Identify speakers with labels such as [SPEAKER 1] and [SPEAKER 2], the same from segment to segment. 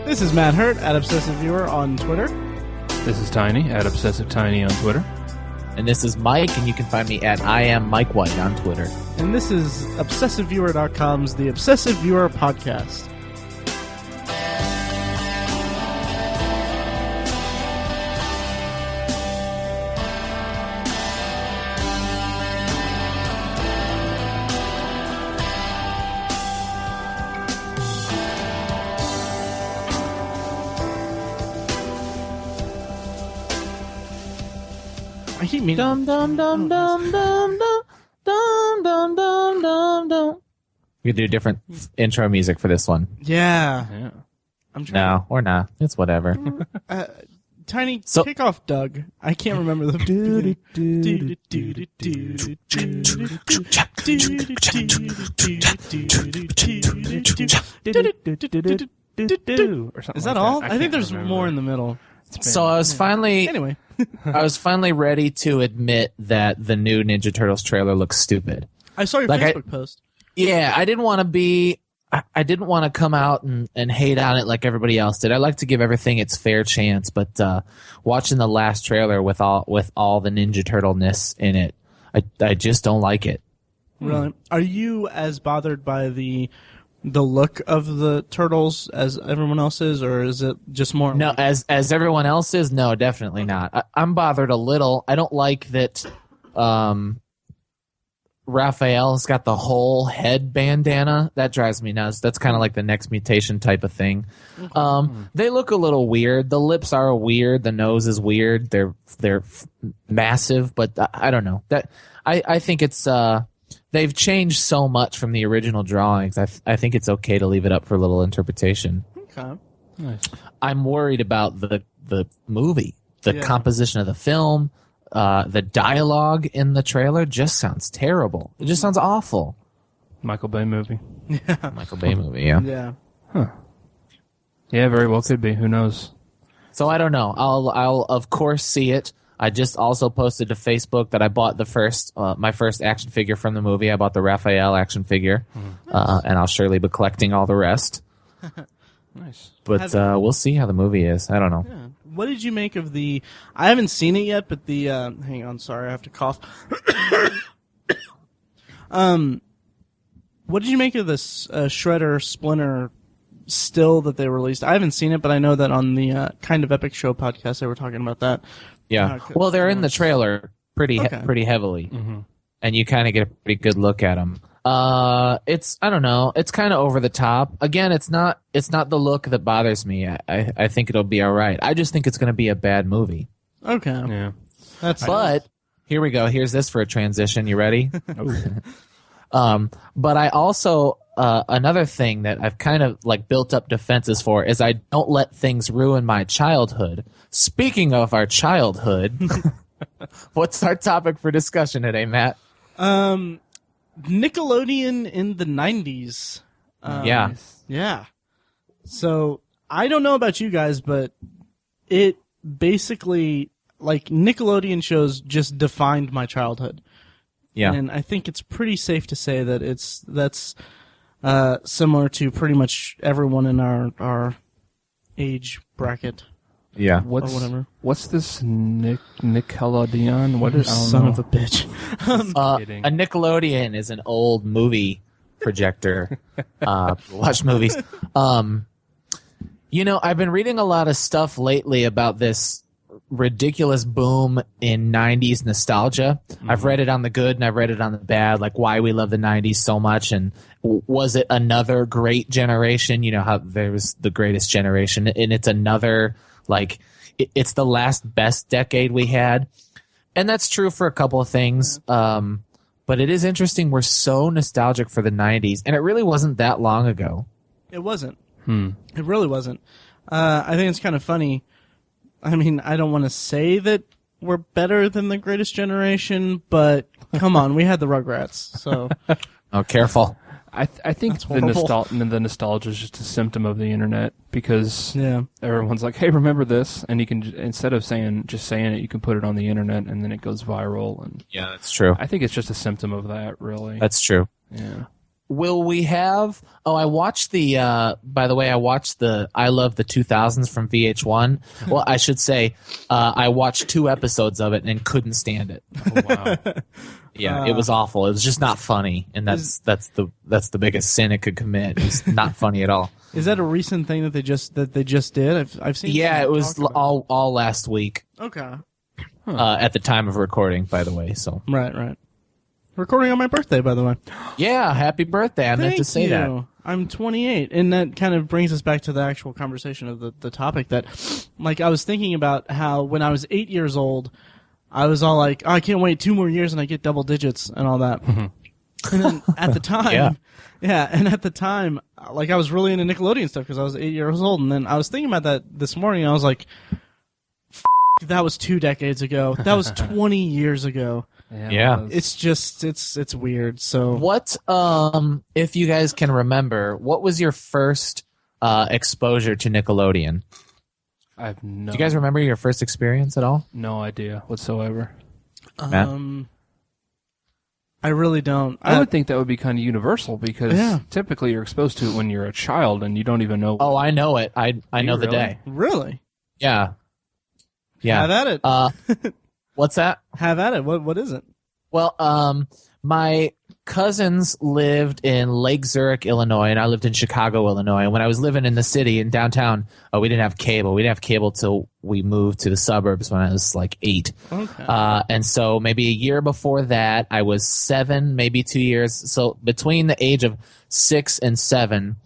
[SPEAKER 1] This is Matt Hurt at Obsessive Viewer on Twitter.
[SPEAKER 2] This is Tiny at Obsessive Tiny on Twitter.
[SPEAKER 3] And this is Mike, and you can find me at I am Mike White on Twitter.
[SPEAKER 1] And this is ObsessiveViewer.com's The Obsessive Viewer Podcast. I keep meaning.
[SPEAKER 3] Dum dum dum dum dum dum dum dum dum dum dum. We could do different intro music for this one.
[SPEAKER 1] Yeah. I'm trying.
[SPEAKER 3] No, or not. It's whatever.
[SPEAKER 1] Tiny,
[SPEAKER 3] So-
[SPEAKER 1] kick off Doug. I can't remember the.
[SPEAKER 2] Or something
[SPEAKER 1] Is that
[SPEAKER 2] like
[SPEAKER 1] all?
[SPEAKER 2] that.
[SPEAKER 1] I think
[SPEAKER 2] can't
[SPEAKER 1] there's
[SPEAKER 2] remember.
[SPEAKER 1] more in the middle.
[SPEAKER 3] So I was finally,
[SPEAKER 1] Anyway.
[SPEAKER 3] I was finally ready to admit that the new Ninja Turtles trailer looks stupid.
[SPEAKER 1] I saw your
[SPEAKER 3] Like,
[SPEAKER 1] Facebook post.
[SPEAKER 3] Yeah, I didn't want to be. I didn't want to come out and hate on it like everybody else did. I like to give everything its fair chance, but watching the last trailer with all the Ninja Turtle-ness in it, I just don't like it.
[SPEAKER 1] Really? Are you as bothered by the look of the turtles as everyone else is, or is it just more?
[SPEAKER 3] No, as everyone else is, no, definitely not. I'm bothered a little. I don't like that. Raphael's got the whole head bandana. That drives me nuts. That's kind of like the Next Mutation type of thing. They look a little weird. The lips are weird. The nose is weird. They're massive, but I don't know. That I think it's they've changed so much from the original drawings. I think it's okay to leave it up for a little interpretation.
[SPEAKER 1] Okay.
[SPEAKER 2] Nice.
[SPEAKER 3] I'm worried about the movie, the composition of the film. The dialogue in the trailer just sounds terrible. It just sounds awful.
[SPEAKER 2] Michael Bay movie.
[SPEAKER 3] Michael Bay movie, yeah.
[SPEAKER 1] Yeah.
[SPEAKER 2] Yeah, very well could be. Who knows?
[SPEAKER 3] So I don't know. I'll of course see it. I just also posted to Facebook that I bought my first action figure from the movie. I bought the Raphael action figure, and I'll surely be collecting all the rest.
[SPEAKER 2] Nice.
[SPEAKER 3] But we'll see how the movie is. I don't know.
[SPEAKER 1] Yeah. What did you make of the? I haven't seen it yet, but the. Hang on, sorry, I have to cough. What did you make of this Shredder Splinter still that they released? I haven't seen it, but I know that on the Kind of Epic Show podcast they were talking about that.
[SPEAKER 3] Yeah. Well, they're in the trailer pretty heavily, and you kind of get a pretty good look at them. It's I don't know. It's kind of over the top. Again, it's not the look that bothers me. I think it'll be all right. I just think it's going to be a bad movie.
[SPEAKER 1] Okay.
[SPEAKER 2] Yeah.
[SPEAKER 3] But here we go. Here's this for a transition. You ready? But I also another thing that I've kind of like built up defenses for is I don't let things ruin my childhood. Speaking of our childhood, what's our topic for discussion today, Matt?
[SPEAKER 1] Nickelodeon in the 90s.
[SPEAKER 3] Yeah.
[SPEAKER 1] So, I don't know about you guys, but it basically, like, Nickelodeon shows just defined my childhood.
[SPEAKER 3] Yeah.
[SPEAKER 1] And I think it's pretty safe to say that that's similar to pretty much everyone in our age bracket.
[SPEAKER 3] Yeah.
[SPEAKER 1] Or whatever.
[SPEAKER 2] What's this Nickelodeon? What is? I don't
[SPEAKER 1] Son
[SPEAKER 2] know.
[SPEAKER 1] of a bitch.
[SPEAKER 2] Kidding.
[SPEAKER 3] A Nickelodeon is an old movie projector. Watch movies. I've been reading a lot of stuff lately about this ridiculous boom in 90s nostalgia. I've read it on the good and I've read it on the bad, like why we love the 90s so much, and was it another great generation? You know how there was the greatest generation, and it's another, like, it's the last best decade we had. And that's true for a couple of things. But it is interesting. We're so nostalgic for the 90s, and it really wasn't that long ago.
[SPEAKER 1] It wasn't. It really wasn't. I think it's kind of funny. I mean, I don't want to say that we're better than the greatest generation, but come on, we had the Rugrats. So,
[SPEAKER 3] Oh, careful.
[SPEAKER 2] I think the nostalgia is just a symptom of the internet, because everyone's like, hey, remember this? And you can, instead of saying it, you can put it on the internet and then it goes viral. And
[SPEAKER 3] yeah, that's true.
[SPEAKER 2] I think it's just a symptom of that, really.
[SPEAKER 3] That's true.
[SPEAKER 2] Yeah.
[SPEAKER 3] Will we have? Oh, I watched the. By the way, I watched the I Love the 2000s from VH1. Well, I should say, I watched 2 episodes of it and couldn't stand it.
[SPEAKER 2] Oh, wow.
[SPEAKER 3] Yeah, it was awful. It was just not funny, and that's the biggest sin it could commit. It's not funny at all.
[SPEAKER 1] Is that a recent thing that they just did? I've seen.
[SPEAKER 3] Yeah, it was all last week.
[SPEAKER 1] Okay.
[SPEAKER 3] At the time of recording, by the way. So
[SPEAKER 1] right. Recording on my birthday, by the way.
[SPEAKER 3] Yeah, happy birthday! I meant to say that.
[SPEAKER 1] I'm 28, and that kind of brings us back to the actual conversation of the topic. That, like, I was thinking about how when I was 8 years old, I was all like, oh, I can't wait 2 more years and I get double digits and all that. And then at the time, and at the time, like, I was really into Nickelodeon stuff because I was 8 years old, and then I was thinking about that this morning, and I was like, that was 2 decades ago. That was 20 years ago.
[SPEAKER 3] Yeah.
[SPEAKER 1] It's just, it's weird. So
[SPEAKER 3] what, if you guys can remember, what was your first exposure to Nickelodeon?
[SPEAKER 2] Do you
[SPEAKER 3] guys remember your first experience at all?
[SPEAKER 2] No idea whatsoever.
[SPEAKER 3] Matt?
[SPEAKER 1] I really don't.
[SPEAKER 2] I would think that would be kind of universal because typically you're exposed to it when you're a child and you don't even know.
[SPEAKER 3] Oh, I know it. I know the day.
[SPEAKER 1] Really?
[SPEAKER 3] Yeah.
[SPEAKER 1] Have at it.
[SPEAKER 3] What's that?
[SPEAKER 1] Have at it. What is it?
[SPEAKER 3] Well, my cousins lived in Lake Zurich, Illinois, and I lived in Chicago, Illinois. And when I was living in the city in downtown, we didn't have cable. We didn't have cable till we moved to the suburbs when I was like 8.
[SPEAKER 1] Okay.
[SPEAKER 3] And so maybe a year before that, I was 7, maybe 2 years. So between the age of 6 and 7.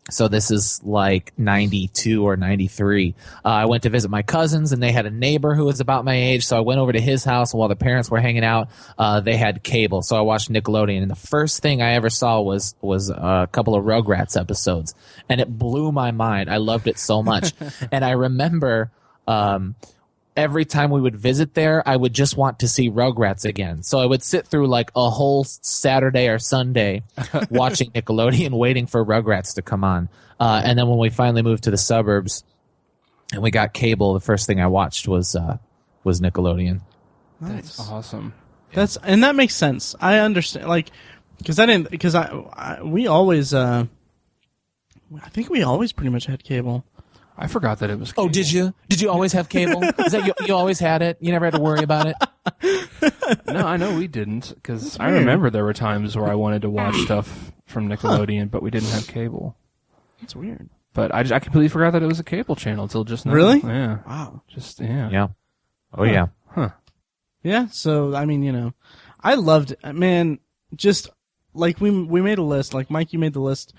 [SPEAKER 3] So this is like 92 or 93. I went to visit my cousins, and they had a neighbor who was about my age. So I went over to his house, and while the parents were hanging out, they had cable. So I watched Nickelodeon, and the first thing I ever saw was a couple of Rugrats episodes, and it blew my mind. I loved it so much, and I remember every time we would visit there, I would just want to see Rugrats again. So I would sit through like a whole Saturday or Sunday watching Nickelodeon, waiting for Rugrats to come on. And then when we finally moved to the suburbs and we got cable, the first thing I watched was Nickelodeon.
[SPEAKER 2] That's awesome.
[SPEAKER 1] And that makes sense. I understand, like, we always, I think we always pretty much had cable.
[SPEAKER 2] I forgot that it was cable.
[SPEAKER 3] Oh, did you? Did you always have cable? Is that you always had it? You never had to worry about it?
[SPEAKER 2] No, I know we didn't, because I remember there were times where I wanted to watch stuff from Nickelodeon, but we didn't have cable.
[SPEAKER 1] That's weird.
[SPEAKER 2] But I completely forgot that it was a cable channel until just now.
[SPEAKER 1] Really?
[SPEAKER 2] Yeah.
[SPEAKER 1] Wow.
[SPEAKER 3] Yeah. Oh, yeah.
[SPEAKER 2] Huh.
[SPEAKER 1] Yeah, so, I mean, I loved it. Man, just, like, we made a list. Like, Mike, you made the list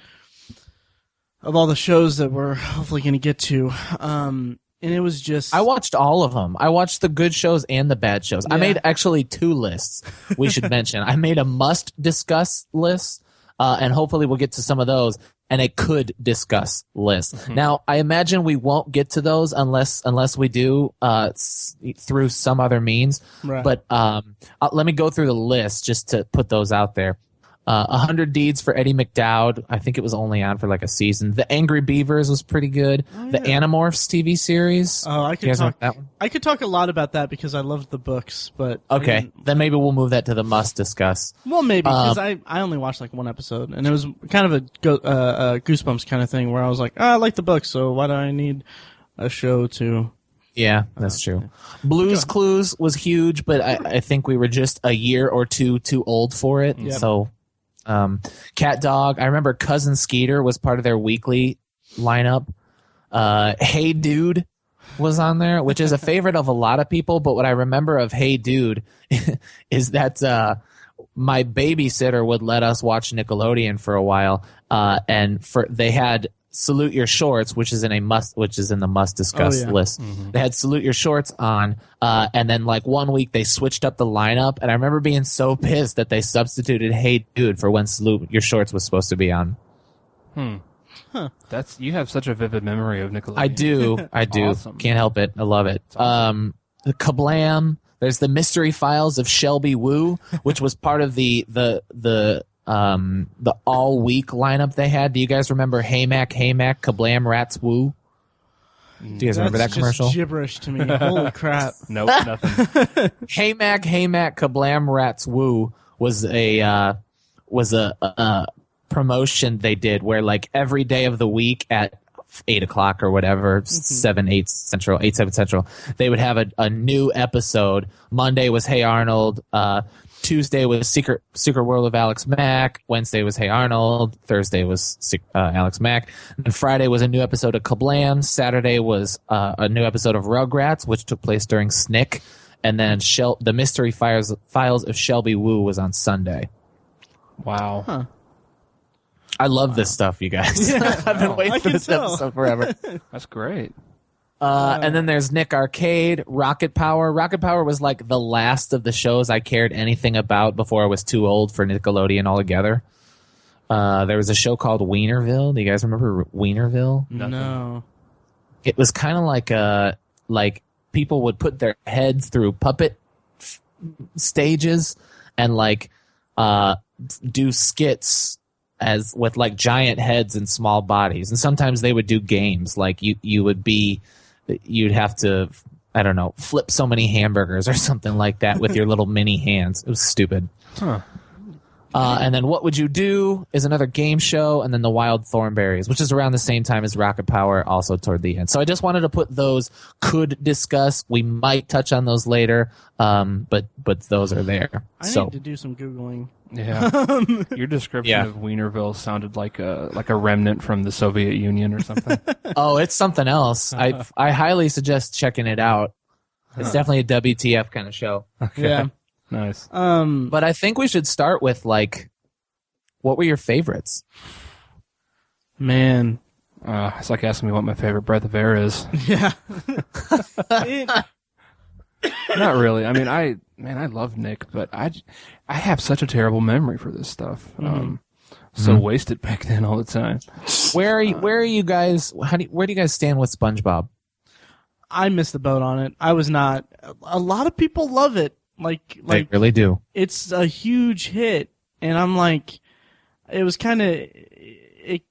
[SPEAKER 1] of all the shows that we're hopefully going to get to. And it was just...
[SPEAKER 3] I watched all of them. I watched the good shows and the bad shows. Yeah. I made actually 2 lists we should mention. I made a must-discuss list, and hopefully we'll get to some of those, and a could-discuss list. Mm-hmm. Now, I imagine we won't get to those unless we do through some other means.
[SPEAKER 1] Right.
[SPEAKER 3] But let me go through the list just to put those out there. 100 Deeds for Eddie McDowd. I think it was only on for like a season. The Angry Beavers was pretty good. Oh, the Animorphs TV series.
[SPEAKER 1] Oh, I could talk a lot about that because I loved the books, but
[SPEAKER 3] okay, then maybe we'll move that to the must discuss.
[SPEAKER 1] Well, maybe because I only watched like 1 episode, and it was kind of a Goosebumps kind of thing where I was like, I like the books, so why do I need a show to?
[SPEAKER 3] Yeah, that's true. Blue's Clues was huge, but I think we were just a year or two too old for it. Yep. So. Cat Dog. I remember Cousin Skeeter was part of their weekly lineup. Hey Dude was on there, which is a favorite of a lot of people. But what I remember of Hey Dude is that my babysitter would let us watch Nickelodeon for a while, and they had Salute Your Shorts, which is in the must discuss list. Mm-hmm. They had Salute Your Shorts on, and then like 1 week they switched up the lineup, and I remember being so pissed that they substituted Hey Dude for when Salute Your Shorts was supposed to be on.
[SPEAKER 2] Huh. You have such a vivid memory of Nickelodeon.
[SPEAKER 3] I do. Awesome. Can't help it. I love it. Awesome. The Kablaam. There's the Mystery Files of Shelby Woo, which was part of the all week lineup they had. Do you guys remember Hey Mac, Kablam, Rats Woo? Do you guys remember that commercial?
[SPEAKER 1] That's just gibberish to me. Holy crap.
[SPEAKER 2] Nope, nothing.
[SPEAKER 3] Hey Mac, Kablam, Rats Woo was a promotion they did where like every day of the week at 8 o'clock or whatever, 7, 8 Central, 8, 7 Central, they would have a new episode. Monday was Hey Arnold. Tuesday was Secret World of Alex Mack. Wednesday was Hey Arnold. Thursday was Alex Mack. And Friday was a new episode of Kablaam. Saturday was a new episode of Rugrats, which took place during SNICK. And then the Mystery Files of Shelby Woo was on Sunday.
[SPEAKER 2] Wow.
[SPEAKER 1] Huh.
[SPEAKER 3] I love this stuff, you guys.
[SPEAKER 1] Yeah,
[SPEAKER 3] I've been waiting for this episode forever.
[SPEAKER 2] That's great.
[SPEAKER 3] And then there's Nick Arcade, Rocket Power. Rocket Power was like the last of the shows I cared anything about before I was too old for Nickelodeon altogether. There was a show called Wienerville. Do you guys remember Wienerville?
[SPEAKER 1] No.
[SPEAKER 3] It was kind of like people would put their heads through puppet stages and like do skits as with like giant heads and small bodies, and sometimes they would do games like you'd have to, I don't know, flip so many hamburgers or something like that with your little mini hands. It was stupid.
[SPEAKER 2] Huh.
[SPEAKER 3] And then What Would You Do is another game show, and then The Wild Thornberrys, which is around the same time as Rocket Power, also toward the end. So I just wanted to put those could discuss. We might touch on those later, but those are there.
[SPEAKER 1] I need to do some Googling.
[SPEAKER 2] Yeah. Your description of Wienerville sounded like a remnant from the Soviet Union or something.
[SPEAKER 3] Oh, it's something else. I highly suggest checking it out. It's definitely a WTF kind of show.
[SPEAKER 2] Okay.
[SPEAKER 1] Yeah.
[SPEAKER 2] Nice.
[SPEAKER 3] But I think we should start with like, what were your favorites?
[SPEAKER 1] Man.
[SPEAKER 2] It's like asking me what my favorite breath of air is.
[SPEAKER 1] Yeah.
[SPEAKER 2] Not really. I mean, I love Nick, but I have such a terrible memory for this stuff. So wasted back then all the time.
[SPEAKER 3] Where are you guys? Where do you guys stand with SpongeBob?
[SPEAKER 1] I missed the boat on it. I was not. A lot of people love it. Like
[SPEAKER 3] They really do.
[SPEAKER 1] It's a huge hit, and I'm like, it was kind of, it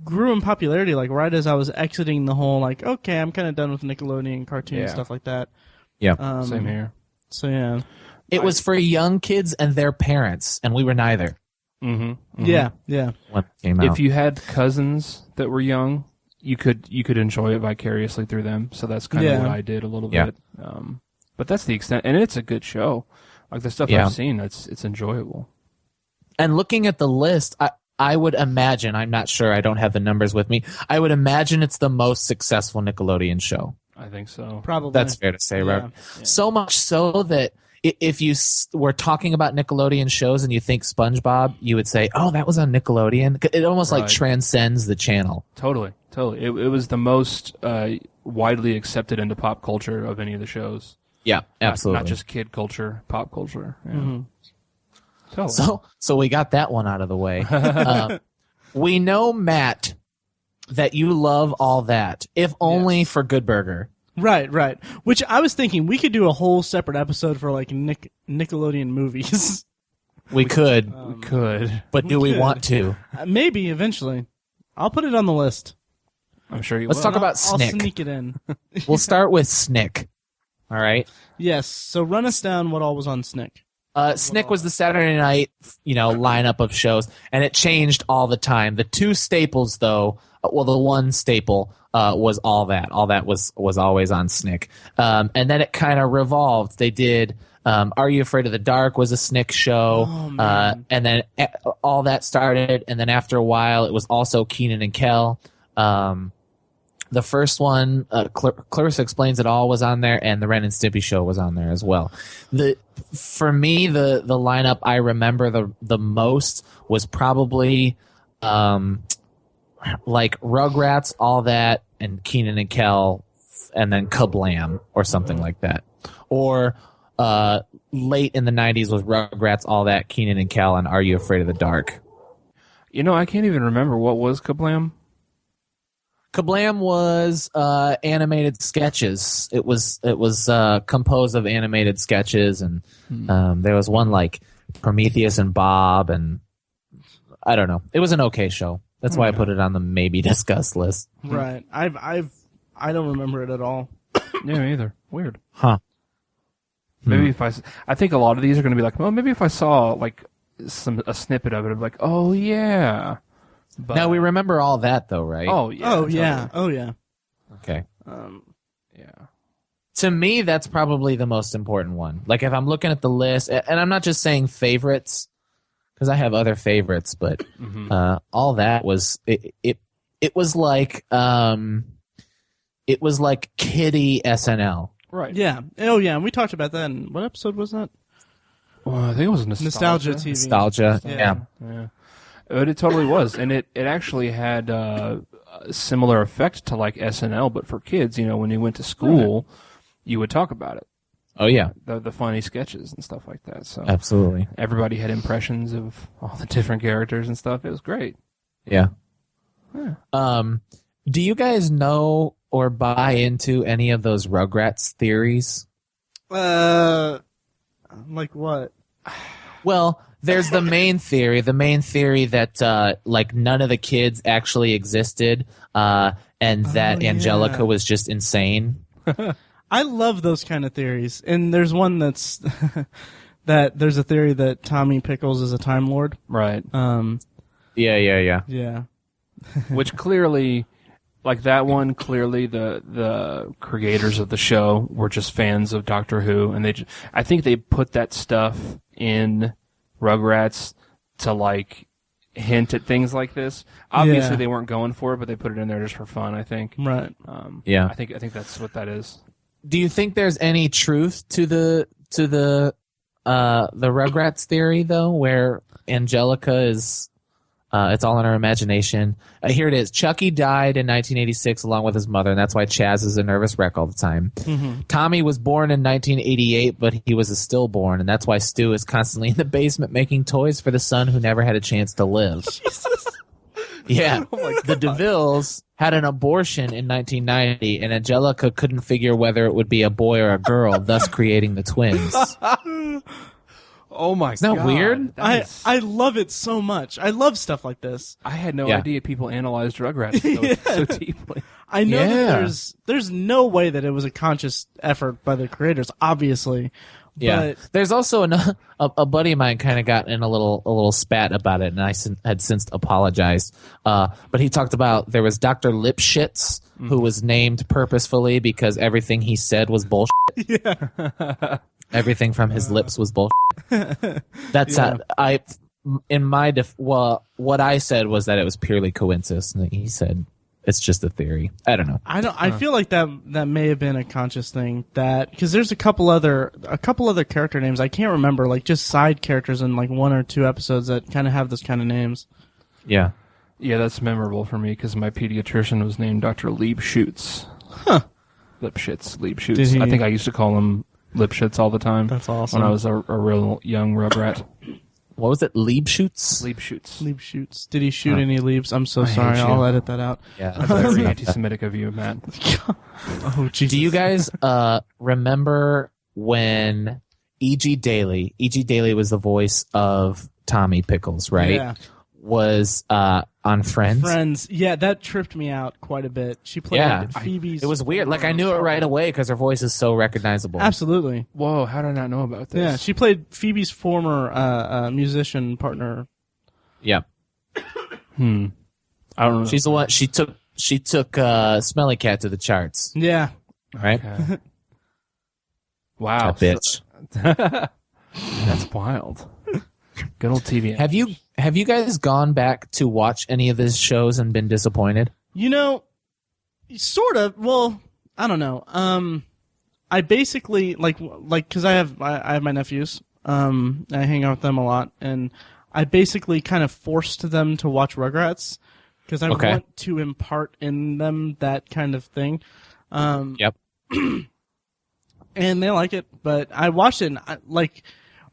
[SPEAKER 1] grew in popularity like right as I was exiting the whole like, okay, I'm kind of done with Nickelodeon cartoon and stuff like that.
[SPEAKER 3] Yeah,
[SPEAKER 2] same here.
[SPEAKER 1] So yeah,
[SPEAKER 3] it was for young kids and their parents, and we were neither.
[SPEAKER 2] Mm-hmm.
[SPEAKER 1] Yeah.
[SPEAKER 3] When it came out.
[SPEAKER 2] If you had cousins that were young, you could enjoy it vicariously through them. So that's kind of what I did a little bit. But that's the extent, and it's a good show. Like the stuff I've seen, it's enjoyable.
[SPEAKER 3] And looking at the list, I would imagine, I'm not sure, I don't have the numbers with me, I would imagine it's the most successful Nickelodeon show.
[SPEAKER 2] I think so.
[SPEAKER 1] Probably.
[SPEAKER 3] That's fair to say, right? Yeah. So much so that if you were talking about Nickelodeon shows and you think SpongeBob, you would say, oh, that was on Nickelodeon. It almost like transcends the channel.
[SPEAKER 2] Totally. It was the most widely accepted into pop culture of any of the shows.
[SPEAKER 3] Yeah, absolutely.
[SPEAKER 2] Not just kid culture, pop culture. Yeah.
[SPEAKER 1] Mm-hmm.
[SPEAKER 3] So we got that one out of the way. We know, Matt, that you love All That, if only for Good Burger.
[SPEAKER 1] Right. Which I was thinking we could do a whole separate episode for like Nickelodeon movies.
[SPEAKER 3] We could.
[SPEAKER 2] We could.
[SPEAKER 3] But do we want to?
[SPEAKER 1] Maybe eventually. I'll put it on the list.
[SPEAKER 2] I'm sure you
[SPEAKER 3] Let's
[SPEAKER 2] will.
[SPEAKER 3] talk about
[SPEAKER 1] I'll
[SPEAKER 3] SNICK.
[SPEAKER 1] sneak it in.
[SPEAKER 3] We'll start with SNICK. All right.
[SPEAKER 1] Yes. So run us down what all was on SNICK.
[SPEAKER 3] SNICK was the Saturday night, lineup of shows, and it changed all the time. The two staples, though, the one staple was All That. All That was always on SNICK. And then it kind of revolved. They did Are You Afraid of the Dark was a SNICK show.
[SPEAKER 1] Oh,
[SPEAKER 3] and then All That started, and then after a while, it was also Keenan and Kel. The first one, Clarissa Explains It All was on there, and the Ren and Stimpy Show was on there as well. For me, the lineup I remember the most was probably like Rugrats, All That, and Keenan and Kel, and then Kablaam or something like that. Or late in the 90s was Rugrats, All That, Keenan and Kel, and Are You Afraid of the Dark?
[SPEAKER 2] I can't even remember what was Kablaam.
[SPEAKER 3] Kablaam was animated sketches. It was composed of animated sketches, and there was one like Prometheus and Bob, and I don't know. It was an okay show. That's why I put it on the maybe discuss list.
[SPEAKER 1] Right. I don't remember it at all.
[SPEAKER 2] Yeah, me either. Weird.
[SPEAKER 3] Huh.
[SPEAKER 2] Maybe if I think a lot of these are going to be like, well, maybe if I saw like a snippet of it, I'd be like, oh yeah. But,
[SPEAKER 3] now we remember all that though, right?
[SPEAKER 2] Oh yeah.
[SPEAKER 1] Oh
[SPEAKER 2] totally.
[SPEAKER 1] yeah. Oh yeah.
[SPEAKER 3] Okay.
[SPEAKER 2] Yeah.
[SPEAKER 3] To me, that's probably the most important one. Like if I'm looking at the list, and I'm not just saying favorites, because I have other favorites, but all that was it was like kiddie SNL.
[SPEAKER 2] Right.
[SPEAKER 1] Yeah. Oh yeah. And we talked about that. In, what episode was that?
[SPEAKER 2] Well, I think it was
[SPEAKER 1] Nostalgia TV.
[SPEAKER 3] Nostalgia. Yeah.
[SPEAKER 2] But it totally was, and it actually had a similar effect to like SNL, but for kids. You know, when you went to school, you would talk about it.
[SPEAKER 3] Oh yeah.
[SPEAKER 2] The funny sketches and stuff like that. So
[SPEAKER 3] Absolutely.
[SPEAKER 2] everybody had impressions of all the different characters and stuff. It was great.
[SPEAKER 3] Yeah. Do you guys know or buy into any of those Rugrats theories?
[SPEAKER 1] Like what?
[SPEAKER 3] Well, there's the main theory that like none of the kids actually existed, and that Angelica was just insane.
[SPEAKER 1] I love those kind of theories, and there's one that's that there's a theory that Tommy Pickles is a Time Lord.
[SPEAKER 2] Right.
[SPEAKER 1] Yeah.
[SPEAKER 2] Which clearly, like that one, clearly the creators of the show were just fans of Doctor Who, and I think they put that stuff in Rugrats to like hint at things like this. Obviously, they weren't going for it, but they put it in there just for fun. I think.
[SPEAKER 1] Right.
[SPEAKER 3] Yeah.
[SPEAKER 2] I think that's what that is.
[SPEAKER 3] Do you think there's any truth to the Rugrats theory though, where Angelica is? It's all in her imagination. Here it is. Chucky died in 1986 along with his mother, and that's why Chaz is a nervous wreck all the time. Mm-hmm. Tommy was born in 1988, but he was a stillborn, and that's why Stu is constantly in the basement making toys for the son who never had a chance to live. Yeah. The DeVilles had an abortion in 1990, and Angelica couldn't figure whether it would be a boy or a girl, thus creating the twins.
[SPEAKER 2] Oh my god!
[SPEAKER 3] Isn't that weird?
[SPEAKER 1] I love it so much. I love stuff like this.
[SPEAKER 2] I had no idea people analyzed Rugrats so deeply.
[SPEAKER 1] I know that there's no way that it was a conscious effort by the creators, obviously.
[SPEAKER 3] Yeah. But there's also a buddy of mine kind of got in a little spat about it, and I had since apologized. But he talked about there was Dr. Lipschitz, who was named purposefully because everything he said was bullshit. Yeah. Everything from his lips was bullshit. That's what I said was that it was purely coincidence, and he said it's just a theory. I don't know.
[SPEAKER 1] I feel like that may have been a conscious thing, that because there's a couple other character names I can't remember, like just side characters in like one or two episodes that kind of have those kind of names.
[SPEAKER 3] Yeah.
[SPEAKER 2] Yeah, that's memorable for me because my pediatrician was named Dr. Liebschutz.
[SPEAKER 1] Huh.
[SPEAKER 2] Liebschutz. I think I used to call him Lipschitz all the time.
[SPEAKER 1] That's awesome.
[SPEAKER 2] When I was a real young Rugrat.
[SPEAKER 3] What was it? Liebschutz?
[SPEAKER 1] Liebschutz. Did he shoot any leaves? I'm so sorry. I'll edit that out.
[SPEAKER 3] Yeah,
[SPEAKER 2] that's very anti-Semitic of you, Matt.
[SPEAKER 1] Oh, Jesus.
[SPEAKER 3] Do you guys remember when E.G. Daily was the voice of Tommy Pickles, right?
[SPEAKER 1] Yeah.
[SPEAKER 3] Was on Friends.
[SPEAKER 1] Friends, yeah, that tripped me out quite a bit. She played Phoebe's.
[SPEAKER 3] It was weird. Like I knew it right away because her voice is so recognizable.
[SPEAKER 1] Absolutely.
[SPEAKER 2] Whoa, how did I not know about this?
[SPEAKER 1] Yeah, she played Phoebe's former musician partner.
[SPEAKER 3] Yeah.
[SPEAKER 2] I don't know.
[SPEAKER 3] She's the one. She took Smelly Cat to the charts.
[SPEAKER 1] Yeah.
[SPEAKER 3] Right.
[SPEAKER 2] Okay. Wow,
[SPEAKER 3] that bitch.
[SPEAKER 2] That's wild. Good old TV.
[SPEAKER 3] Have you guys gone back to watch any of these shows and been disappointed?
[SPEAKER 1] You know, sort of. Well, I don't know. I basically like because I have my nephews. I hang out with them a lot, and I basically kind of forced them to watch Rugrats because I want to impart in them that kind of thing.
[SPEAKER 3] Yep.
[SPEAKER 1] And they like it, but I watched it. And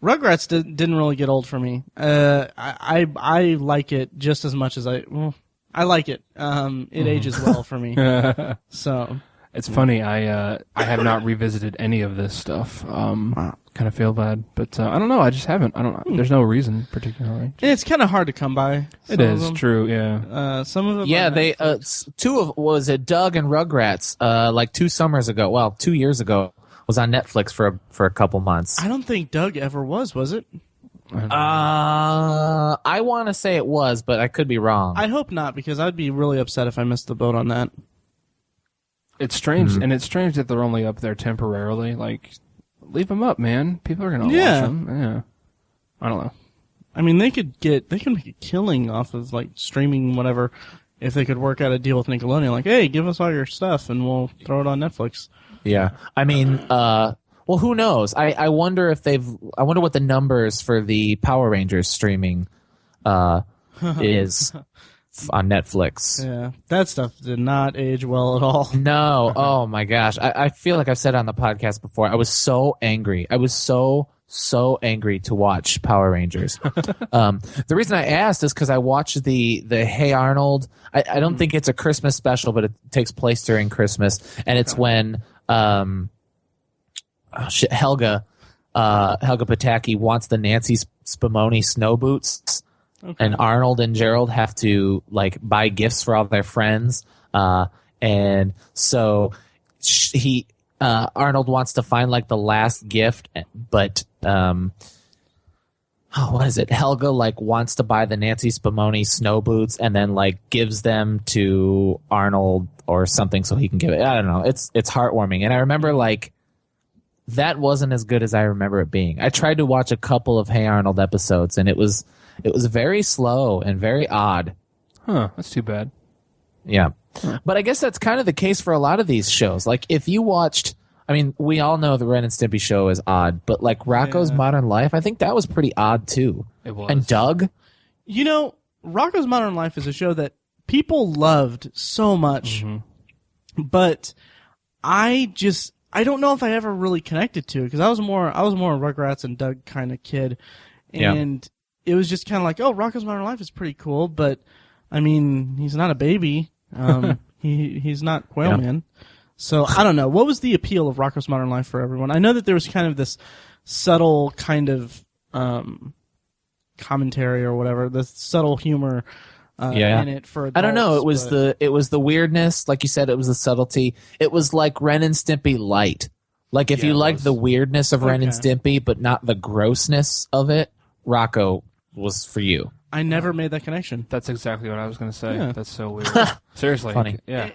[SPEAKER 1] Rugrats didn't really get old for me. I like it just as much as I like it. It ages well for me. So
[SPEAKER 2] it's funny. I have not revisited any of this stuff. Wow. Kind of feel bad, but I don't know. I just haven't. I don't. There's no reason particularly.
[SPEAKER 1] It's kind of hard to come by.
[SPEAKER 2] It is true. Yeah.
[SPEAKER 1] Some of them.
[SPEAKER 3] Yeah. They was it Doug and Rugrats like 2 summers ago? Well, 2 years ago. Was on Netflix for a couple months.
[SPEAKER 1] I don't think Doug ever was it?
[SPEAKER 3] I want to say it was, but I could be wrong.
[SPEAKER 1] I hope not, because I'd be really upset if I missed the boat on that.
[SPEAKER 2] It's strange, and it's strange that they're only up there temporarily. Like, leave them up, man. People are gonna watch them. Yeah, I don't know.
[SPEAKER 1] I mean, they could make a killing off of like streaming whatever if they could work out a deal with Nickelodeon. Like, hey, give us all your stuff and we'll throw it on Netflix.
[SPEAKER 3] Yeah, I mean, well, who knows? I wonder if I wonder what the numbers for the Power Rangers streaming is on Netflix.
[SPEAKER 1] Yeah, that stuff did not age well at all.
[SPEAKER 3] No, oh my gosh. I feel like I've said it on the podcast before. I was so angry. I was so angry to watch Power Rangers. The reason I asked is because I watched the Hey Arnold. I don't think it's a Christmas special, but it takes place during Christmas, and it's when Helga Pataki wants the Nancy Spumoni snow boots. Okay. And Arnold and Gerald have to like buy gifts for all their friends, and so Arnold wants to find like the last gift, but what is it? Helga like wants to buy the Nancy Spumoni snow boots and then like gives them to Arnold or something so he can give it. I don't know. It's heartwarming, and I remember like that wasn't as good as I remember it being. I tried to watch a couple of Hey Arnold episodes, and it was very slow and very odd.
[SPEAKER 2] Huh, that's too bad.
[SPEAKER 3] Yeah. Huh. But I guess that's kind of the case for a lot of these shows. Like, if you watched, I mean, we all know the Ren and Stimpy show is odd, but like Rocko's Modern Life, I think that was pretty odd too.
[SPEAKER 2] It was.
[SPEAKER 3] And Doug?
[SPEAKER 1] You know, Rocko's Modern Life is a show that people loved so much, but I don't know if I ever really connected to it, because I was more a Rugrats and Doug kind of kid, and it was just kind of like, oh, Rocko's Modern Life is pretty cool, but I mean, he's not a baby. He's not Quail Man. So I don't know. What was the appeal of Rocko's Modern Life for everyone? I know that there was kind of this subtle kind of commentary or whatever, the subtle humor in it for adults.
[SPEAKER 3] I don't know. It was the weirdness, like you said. It was the subtlety. It was like Ren and Stimpy light. Like if you liked the weirdness of Ren and Stimpy, but not the grossness of it, Rocko was for you.
[SPEAKER 1] I never made that connection.
[SPEAKER 2] That's exactly what I was going to say. Yeah. That's so weird. Seriously.
[SPEAKER 3] Funny.
[SPEAKER 2] Yeah.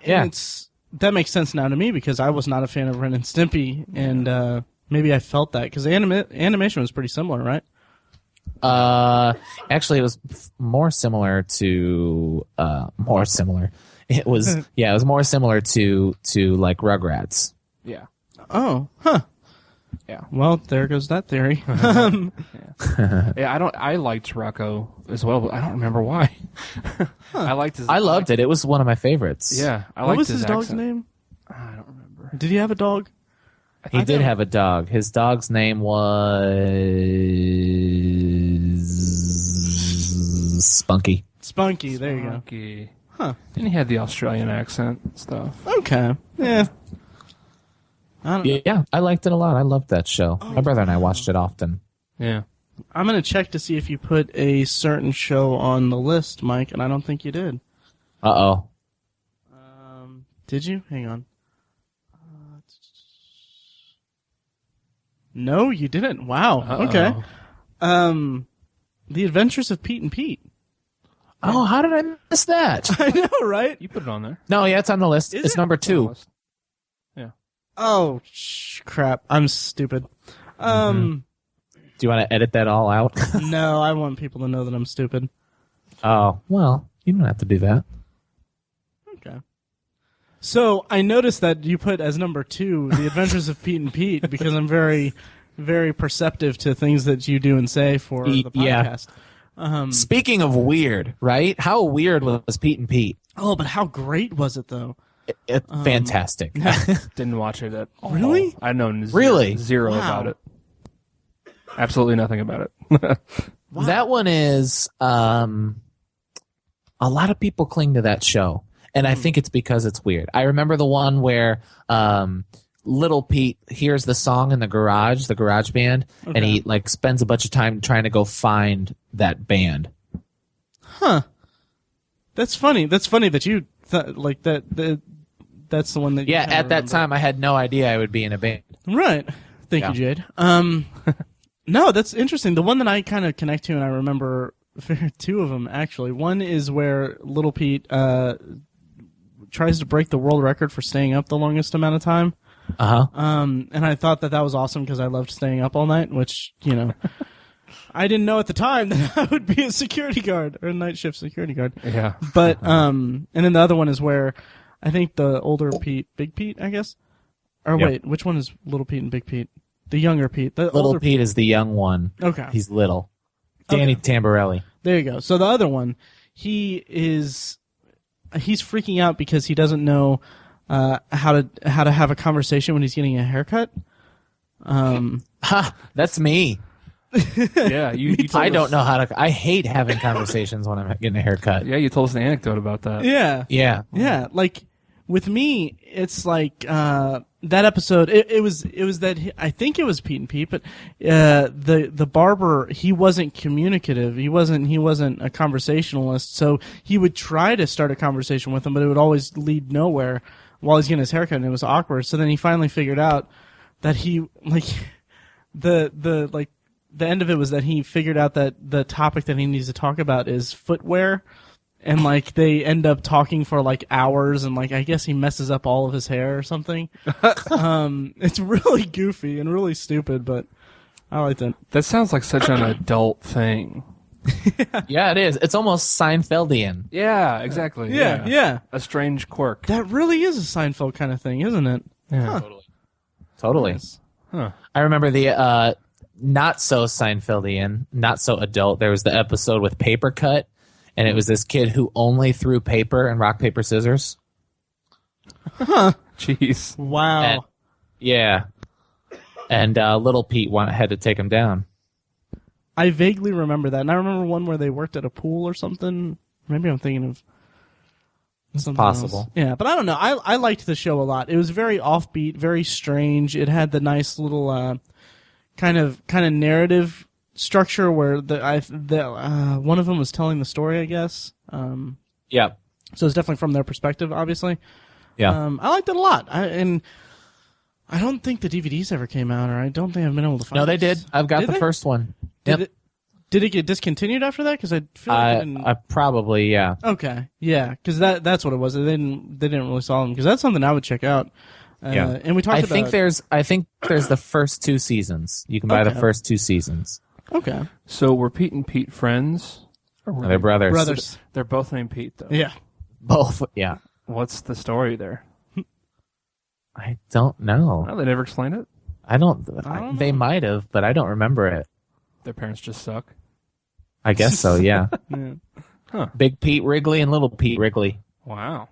[SPEAKER 1] That makes sense now to me, because I was not a fan of Ren and Stimpy, and maybe I felt that, because the animation was pretty similar, right?
[SPEAKER 3] Actually, it was more similar to It was it was more similar to like Rugrats.
[SPEAKER 2] Yeah.
[SPEAKER 1] Oh, huh.
[SPEAKER 2] Yeah.
[SPEAKER 1] Well, there goes that theory.
[SPEAKER 2] I liked Rocko as well, but I don't remember why. I
[SPEAKER 3] loved it. It was one of my favorites.
[SPEAKER 2] Yeah.
[SPEAKER 1] What was his dog's name?
[SPEAKER 2] I don't remember.
[SPEAKER 1] Did he have a dog?
[SPEAKER 3] He did have a dog. His dog's name was Spunky.
[SPEAKER 1] Spunky, there you go.
[SPEAKER 2] Spunky.
[SPEAKER 1] Huh.
[SPEAKER 2] And he had the Australian accent and stuff.
[SPEAKER 1] Okay. Yeah.
[SPEAKER 3] Yeah, I liked it a lot. I loved that show. My brother and I watched it often.
[SPEAKER 2] Yeah.
[SPEAKER 1] I'm going to check to see if you put a certain show on the list, Mike, and I don't think you did.
[SPEAKER 3] Uh-oh.
[SPEAKER 1] Did you? Hang on. No, you didn't. Wow.
[SPEAKER 2] Uh-oh.
[SPEAKER 1] Okay. The Adventures of Pete and Pete.
[SPEAKER 3] Oh, how did I miss that?
[SPEAKER 1] I know, right?
[SPEAKER 2] You put it on there.
[SPEAKER 3] No, yeah, it's on the list. It's number 2.
[SPEAKER 2] Yeah.
[SPEAKER 1] Oh, crap. I'm stupid.
[SPEAKER 3] Do you want to edit that all out?
[SPEAKER 1] No, I want people to know that I'm stupid.
[SPEAKER 3] Oh, well, you don't have to do that.
[SPEAKER 1] Okay. So I noticed that you put as number 2 The Adventures of Pete and Pete, because I'm very, very perceptive to things that you do and say for the podcast.
[SPEAKER 3] Speaking of weird, right? How weird was Pete and Pete?
[SPEAKER 1] Oh, but how great was it, though?
[SPEAKER 3] Fantastic.
[SPEAKER 2] Didn't watch it at all.
[SPEAKER 1] Really?
[SPEAKER 2] I know zero
[SPEAKER 1] Wow.
[SPEAKER 2] about it. Absolutely nothing about it.
[SPEAKER 3] Wow. That one is a lot of people cling to that show, and I think it's because it's weird. I remember the one where little Pete hears the song in the garage band, and he like spends a bunch of time trying to go find that band.
[SPEAKER 1] Huh. That's funny. That's funny that you like that. That's the one that.
[SPEAKER 3] Yeah, at that time, I had no idea I would be in a band.
[SPEAKER 1] Right. Thank you, Jade. No, that's interesting. The one that I kind of connect to, and I remember two of them actually. One is where Little Pete tries to break the world record for staying up the longest amount of time. And I thought that was awesome because I loved staying up all night, which, I didn't know at the time that I would be a security guard or a night shift security guard.
[SPEAKER 2] Yeah.
[SPEAKER 1] But and then the other one is where I think the older Pete, Big Pete, I guess. Or wait, which one is Little Pete and Big Pete? The younger Pete. The
[SPEAKER 3] Little
[SPEAKER 1] older
[SPEAKER 3] Pete is the young one.
[SPEAKER 1] Okay.
[SPEAKER 3] He's little. Danny Tamborelli.
[SPEAKER 1] There you go. So the other one, he's freaking out because he doesn't know how to have a conversation when he's getting a haircut.
[SPEAKER 3] That's me.
[SPEAKER 2] Yeah, you
[SPEAKER 3] I don't know how to. I hate having conversations when I'm getting a haircut.
[SPEAKER 2] Yeah, you told us an anecdote about that.
[SPEAKER 1] Yeah. Like with me, it's like that episode. It was that I think it was Pete and Pete, but the barber, he wasn't communicative. He wasn't a conversationalist. So he would try to start a conversation with him, but it would always lead nowhere while he's getting his haircut, and it was awkward. So then he finally figured out that he the end of it was that he figured out that the topic that he needs to talk about is footwear, and they end up talking for hours, and I guess he messes up all of his hair or something. It's really goofy and really stupid, but I liked it.
[SPEAKER 2] That sounds like such an adult thing.
[SPEAKER 3] Yeah, it is. It's almost Seinfeldian.
[SPEAKER 2] Yeah, exactly.
[SPEAKER 1] Yeah.
[SPEAKER 2] A strange quirk.
[SPEAKER 1] That really is a Seinfeld kind of thing, isn't it?
[SPEAKER 2] Yeah.
[SPEAKER 3] Totally.
[SPEAKER 1] Nice.
[SPEAKER 2] Huh.
[SPEAKER 3] I remember the not so Seinfeldian, not so adult. There was the episode with Paper Cut, and it was this kid who only threw paper and rock, paper, scissors.
[SPEAKER 1] Huh.
[SPEAKER 2] Jeez.
[SPEAKER 1] Wow.
[SPEAKER 3] And Little Pete had to take him down.
[SPEAKER 1] I vaguely remember that, and I remember one where they worked at a pool or something. Maybe I'm thinking of something
[SPEAKER 3] possible.
[SPEAKER 1] else. Yeah, but I don't know. I liked the show a lot. It was very offbeat, very strange. It had the nice little kind of narrative structure where one of them was telling the story, I guess.
[SPEAKER 3] Yeah.
[SPEAKER 1] So it's definitely from their perspective, obviously.
[SPEAKER 3] Yeah.
[SPEAKER 1] I liked it a lot. And I don't think the DVDs ever came out, or I don't think I've been able to find.
[SPEAKER 3] No, they did. I've got the first one.
[SPEAKER 1] Did it get discontinued after that? Because I feel like
[SPEAKER 3] I probably, yeah.
[SPEAKER 1] Okay, yeah, because that's what it was. They didn't really sell them, because that's something I would check out.
[SPEAKER 3] Yeah,
[SPEAKER 1] and we talked about.
[SPEAKER 3] I think there's the first 2 seasons. You can buy the first 2 seasons.
[SPEAKER 1] Okay.
[SPEAKER 2] So were Pete and Pete friends? Or were
[SPEAKER 3] They're brothers.
[SPEAKER 1] Brothers.
[SPEAKER 2] They're both named Pete, though.
[SPEAKER 1] Yeah.
[SPEAKER 3] Both. Yeah.
[SPEAKER 2] What's the story there?
[SPEAKER 3] I don't know.
[SPEAKER 2] Well, they never explained it.
[SPEAKER 3] I don't they
[SPEAKER 1] know.
[SPEAKER 3] might have, but I don't remember it.
[SPEAKER 2] Their parents just suck.
[SPEAKER 3] I guess so. Yeah.
[SPEAKER 1] Yeah.
[SPEAKER 2] Huh.
[SPEAKER 3] Big Pete Wrigley and Little Pete Wrigley.
[SPEAKER 2] Wow.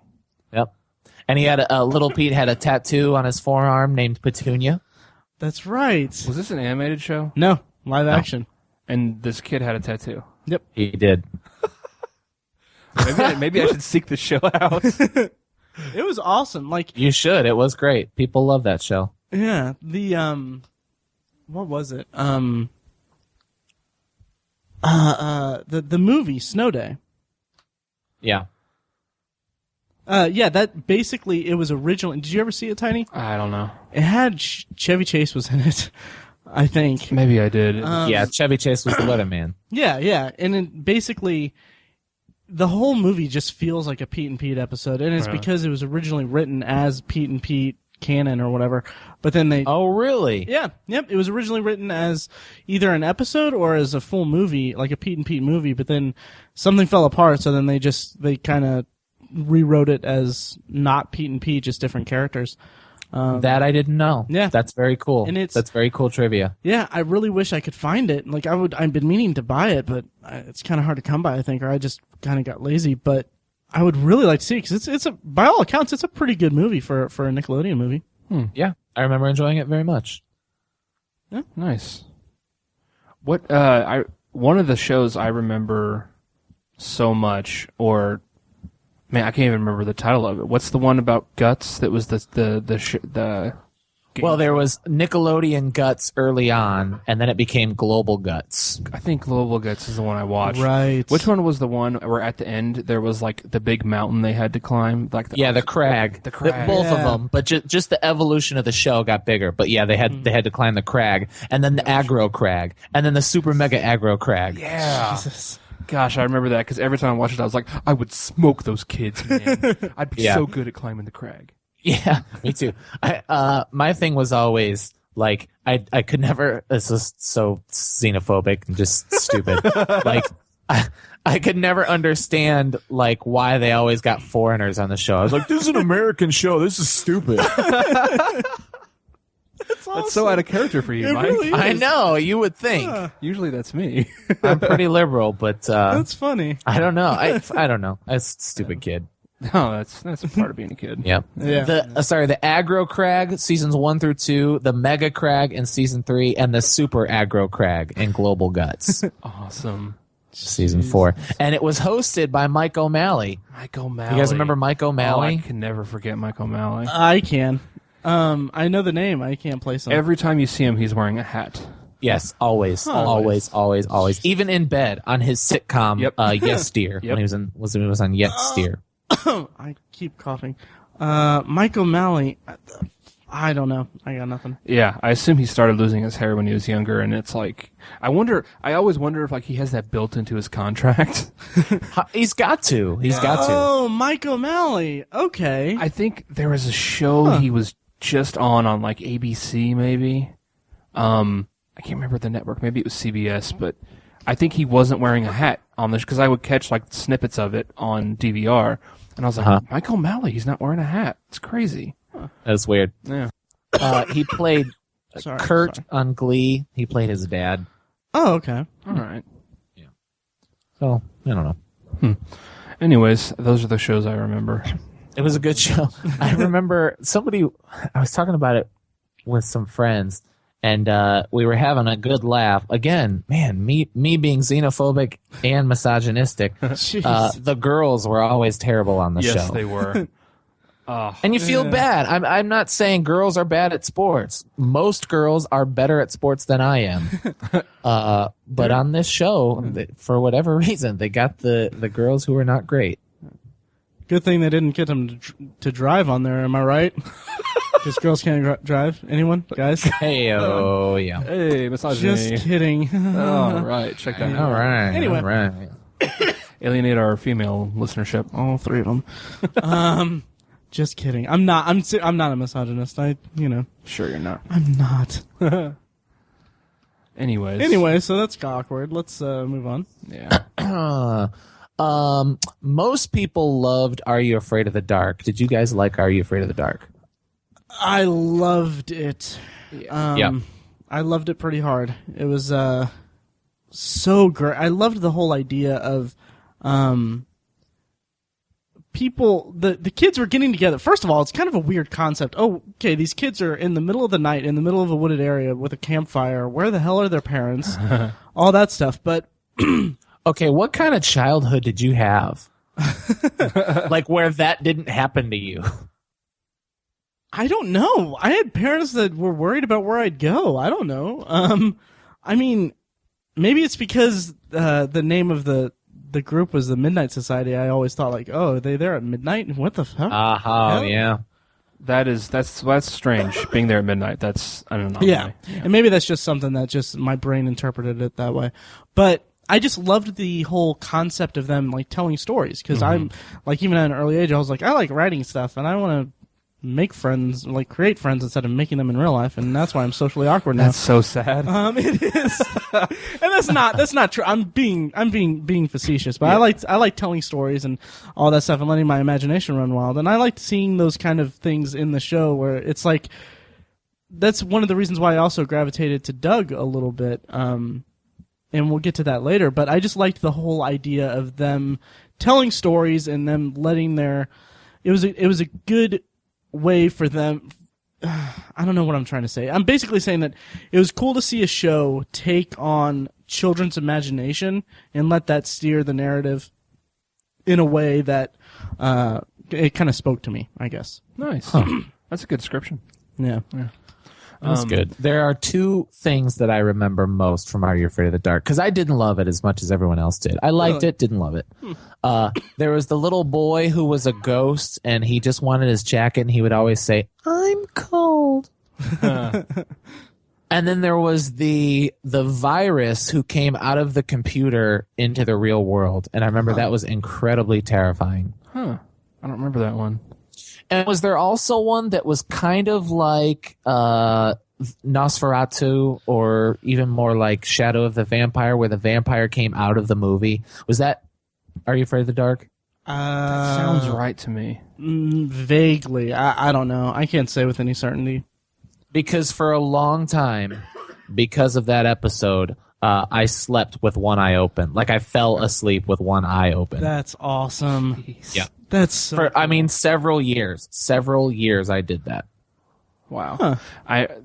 [SPEAKER 3] Yep. And he had Little Pete had a tattoo on his forearm named Petunia.
[SPEAKER 1] That's right.
[SPEAKER 2] Was this an animated show?
[SPEAKER 1] No, live action.
[SPEAKER 2] And this kid had a tattoo.
[SPEAKER 1] Yep.
[SPEAKER 3] He did.
[SPEAKER 2] Maybe I should seek the show out.
[SPEAKER 1] It was awesome.
[SPEAKER 3] You should. It was great. People love that show.
[SPEAKER 1] Yeah. The what was it? The movie Snow Day.
[SPEAKER 3] Yeah.
[SPEAKER 1] Yeah, that basically, it was originally. Did you ever see it, Tiny?
[SPEAKER 2] I don't know.
[SPEAKER 1] It had Chevy Chase was in it, I think.
[SPEAKER 2] Maybe I did.
[SPEAKER 3] Yeah, Chevy Chase was the weatherman.
[SPEAKER 1] Yeah, and it basically, the whole movie just feels like a Pete and Pete episode, and it's because it was originally written as Pete and Pete canon or whatever, but then they...
[SPEAKER 3] Oh, really?
[SPEAKER 1] Yeah, yep, it was originally written as either an episode or as a full movie, like a Pete and Pete movie, but then something fell apart, so then they kind of rewrote it as not Pete and Pete, just different characters.
[SPEAKER 3] That I didn't know.
[SPEAKER 1] Yeah.
[SPEAKER 3] That's very cool.
[SPEAKER 1] And
[SPEAKER 3] that's very cool trivia.
[SPEAKER 1] Yeah, I really wish I could find it. I've been meaning to buy it, but it's kind of hard to come by, I think, or I just kind of got lazy, but I would really like to see it, because it's by all accounts, it's a pretty good movie for a Nickelodeon movie.
[SPEAKER 3] Yeah, I remember enjoying it very much.
[SPEAKER 2] Yeah, nice. One of the shows I remember so much, or man, I can't even remember the title of it. What's the one about guts that was the
[SPEAKER 3] Well, there was Nickelodeon Guts early on, and then it became Global Guts.
[SPEAKER 2] I think Global Guts is the one I watched.
[SPEAKER 1] Right.
[SPEAKER 2] Which one was the one where at the end there was like the big mountain they had to climb? Like
[SPEAKER 3] the crag.
[SPEAKER 2] The crag.
[SPEAKER 3] Both of them, but just the evolution of the show got bigger. But yeah, they had to climb the crag, and then the aggro crag, and then the super mega aggro crag.
[SPEAKER 2] Yeah.
[SPEAKER 1] Jesus.
[SPEAKER 2] Gosh, I remember that because every time I watched it, I was like, I would smoke those kids, man. I'd be so good at climbing the crag.
[SPEAKER 3] Yeah, me too. My thing was always like I could never. This is so xenophobic and just stupid. Like I could never understand like why they always got foreigners on the show. I was like, this is an American show. This is stupid.
[SPEAKER 2] That's so out of character for you, Mike.
[SPEAKER 1] Really
[SPEAKER 3] I know. You would think.
[SPEAKER 2] Usually that's me.
[SPEAKER 3] I'm pretty liberal, but
[SPEAKER 1] That's funny.
[SPEAKER 3] I don't know. I don't know. I'm a stupid kid.
[SPEAKER 2] No, that's a part of being a kid.
[SPEAKER 3] Yep.
[SPEAKER 1] Yeah.
[SPEAKER 3] The aggro crag seasons 1 through 2, the mega crag in season 3, and the super aggro crag in Global Guts
[SPEAKER 2] Awesome.
[SPEAKER 3] season 4. And it was hosted by Mike O'Malley.
[SPEAKER 2] Mike O'Malley.
[SPEAKER 3] You guys remember Mike
[SPEAKER 2] Oh,
[SPEAKER 3] O'Malley?
[SPEAKER 2] I can never forget Mike O'Malley.
[SPEAKER 1] I can. I know the name. I can't place him.
[SPEAKER 2] Every time you see him, he's wearing a hat.
[SPEAKER 3] Yes, always, always. Even in bed on his sitcom, Yes Dear, when he was on Yes Dear.
[SPEAKER 1] I keep coughing. Mike O'Malley. I don't know. I got nothing.
[SPEAKER 2] Yeah, I assume he started losing his hair when he was younger, and it's like I always wonder if like he has that built into his contract.
[SPEAKER 3] He's got to.
[SPEAKER 1] Oh, Mike O'Malley. Okay.
[SPEAKER 2] I think there was a show he was just on like ABC maybe. I can't remember the network. Maybe it was CBS, but I think he wasn't wearing a hat on this because I would catch like snippets of it on DVR, and I was like, Mike O'Malley, he's not wearing a hat. It's crazy.
[SPEAKER 3] That's weird.
[SPEAKER 2] Yeah.
[SPEAKER 3] He played Kurt on Glee. He played his dad.
[SPEAKER 1] Oh, okay.
[SPEAKER 2] All right.
[SPEAKER 3] Yeah. So I don't know.
[SPEAKER 2] Anyways, those are the shows I remember.
[SPEAKER 3] It was a good show. I remember I was talking about it with some friends, and we were having a good laugh. Again, man, me being xenophobic and misogynistic, the girls were always terrible on the show.
[SPEAKER 2] Yes, they were.
[SPEAKER 3] And you feel bad. I'm not saying girls are bad at sports. Most girls are better at sports than I am. But on this show, for whatever reason, they got the girls who are not great.
[SPEAKER 1] Good thing they didn't get them to drive on there. Am I right? Because girls can't drive. Anyone, guys?
[SPEAKER 3] Hey, yeah.
[SPEAKER 2] Hey, misogyny.
[SPEAKER 1] Just kidding.
[SPEAKER 2] All right, check that out.
[SPEAKER 3] All right.
[SPEAKER 1] Anyway.
[SPEAKER 3] All right.
[SPEAKER 2] Alienate our female listenership.
[SPEAKER 1] All three of them. Just kidding. I'm not a misogynist.
[SPEAKER 2] Sure you're not.
[SPEAKER 1] I'm not.
[SPEAKER 2] Anyways.
[SPEAKER 1] Anyway, so that's awkward. Let's move on.
[SPEAKER 2] Yeah.
[SPEAKER 3] Most people loved Are You Afraid of the Dark? Did you guys like Are You Afraid of the Dark?
[SPEAKER 1] I loved it.
[SPEAKER 3] Yeah.
[SPEAKER 1] I loved it pretty hard. It was so great. I loved the whole idea of people, the kids were getting together. First of all, it's kind of a weird concept. Oh, okay, these kids are in the middle of the night, in the middle of a wooded area with a campfire. Where the hell are their parents? All that stuff. But
[SPEAKER 3] okay, what kind of childhood did you have? Like where that didn't happen to you?
[SPEAKER 1] I don't know. I had parents that were worried about where I'd go. I don't know. I mean, maybe it's because the name of the group was the Midnight Society. I always thought like, oh, are they there at midnight? What the fuck?
[SPEAKER 3] Yeah.
[SPEAKER 2] That's strange. Being there at midnight. That's I don't know.
[SPEAKER 1] Yeah. And maybe that's just something that just my brain interpreted it that way. But I just loved the whole concept of them like telling stories because I'm like even at an early age I was like I like writing stuff and I want to make friends, like create friends instead of making them in real life, and that's why I'm socially awkward now.
[SPEAKER 2] That's so sad.
[SPEAKER 1] It is, and that's not true. I'm being facetious, but I like telling stories and all that stuff and letting my imagination run wild, and I liked seeing those kind of things in the show where it's like that's one of the reasons why I also gravitated to Doug a little bit, and we'll get to that later. But I just liked the whole idea of them telling stories and them letting their. It was a good way for them. I don't know what I'm trying to say. I'm basically saying that it was cool to see a show take on children's imagination and let that steer the narrative in a way that it kind of spoke to me, I guess.
[SPEAKER 2] Nice. That's a good description.
[SPEAKER 1] Yeah.
[SPEAKER 3] That's good. There are two things that I remember most from Are You Afraid of the Dark? Because I didn't love it as much as everyone else did. I liked it, didn't love it. There was the little boy who was a ghost, and he just wanted his jacket, and he would always say, "I'm cold." And then there was the virus who came out of the computer into the real world, and I remember that was incredibly terrifying.
[SPEAKER 2] I don't remember that one.
[SPEAKER 3] And was there also one that was kind of like Nosferatu, or even more like Shadow of the Vampire, where the vampire came out of the movie? Was that Are You Afraid of the Dark?
[SPEAKER 2] That sounds right to me.
[SPEAKER 1] Vaguely. I don't know. I can't say with any certainty.
[SPEAKER 3] Because for a long time, because of that episode, I slept with one eye open. Like I fell asleep with one eye open.
[SPEAKER 1] That's awesome.
[SPEAKER 2] Jeez.
[SPEAKER 3] Yeah.
[SPEAKER 1] That's so cool.
[SPEAKER 3] I mean, several years I did that.
[SPEAKER 2] Wow.
[SPEAKER 1] Huh.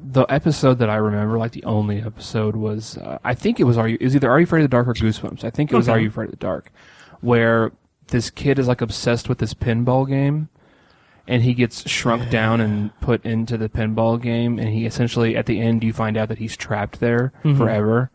[SPEAKER 2] The episode that I remember, like the only episode, was I think it was either Are You Afraid of the Dark or Goosebumps. I think it was Are You Afraid of the Dark, where this kid is like obsessed with this pinball game, and he gets shrunk down and put into the pinball game, and he essentially at the end you find out that he's trapped there forever.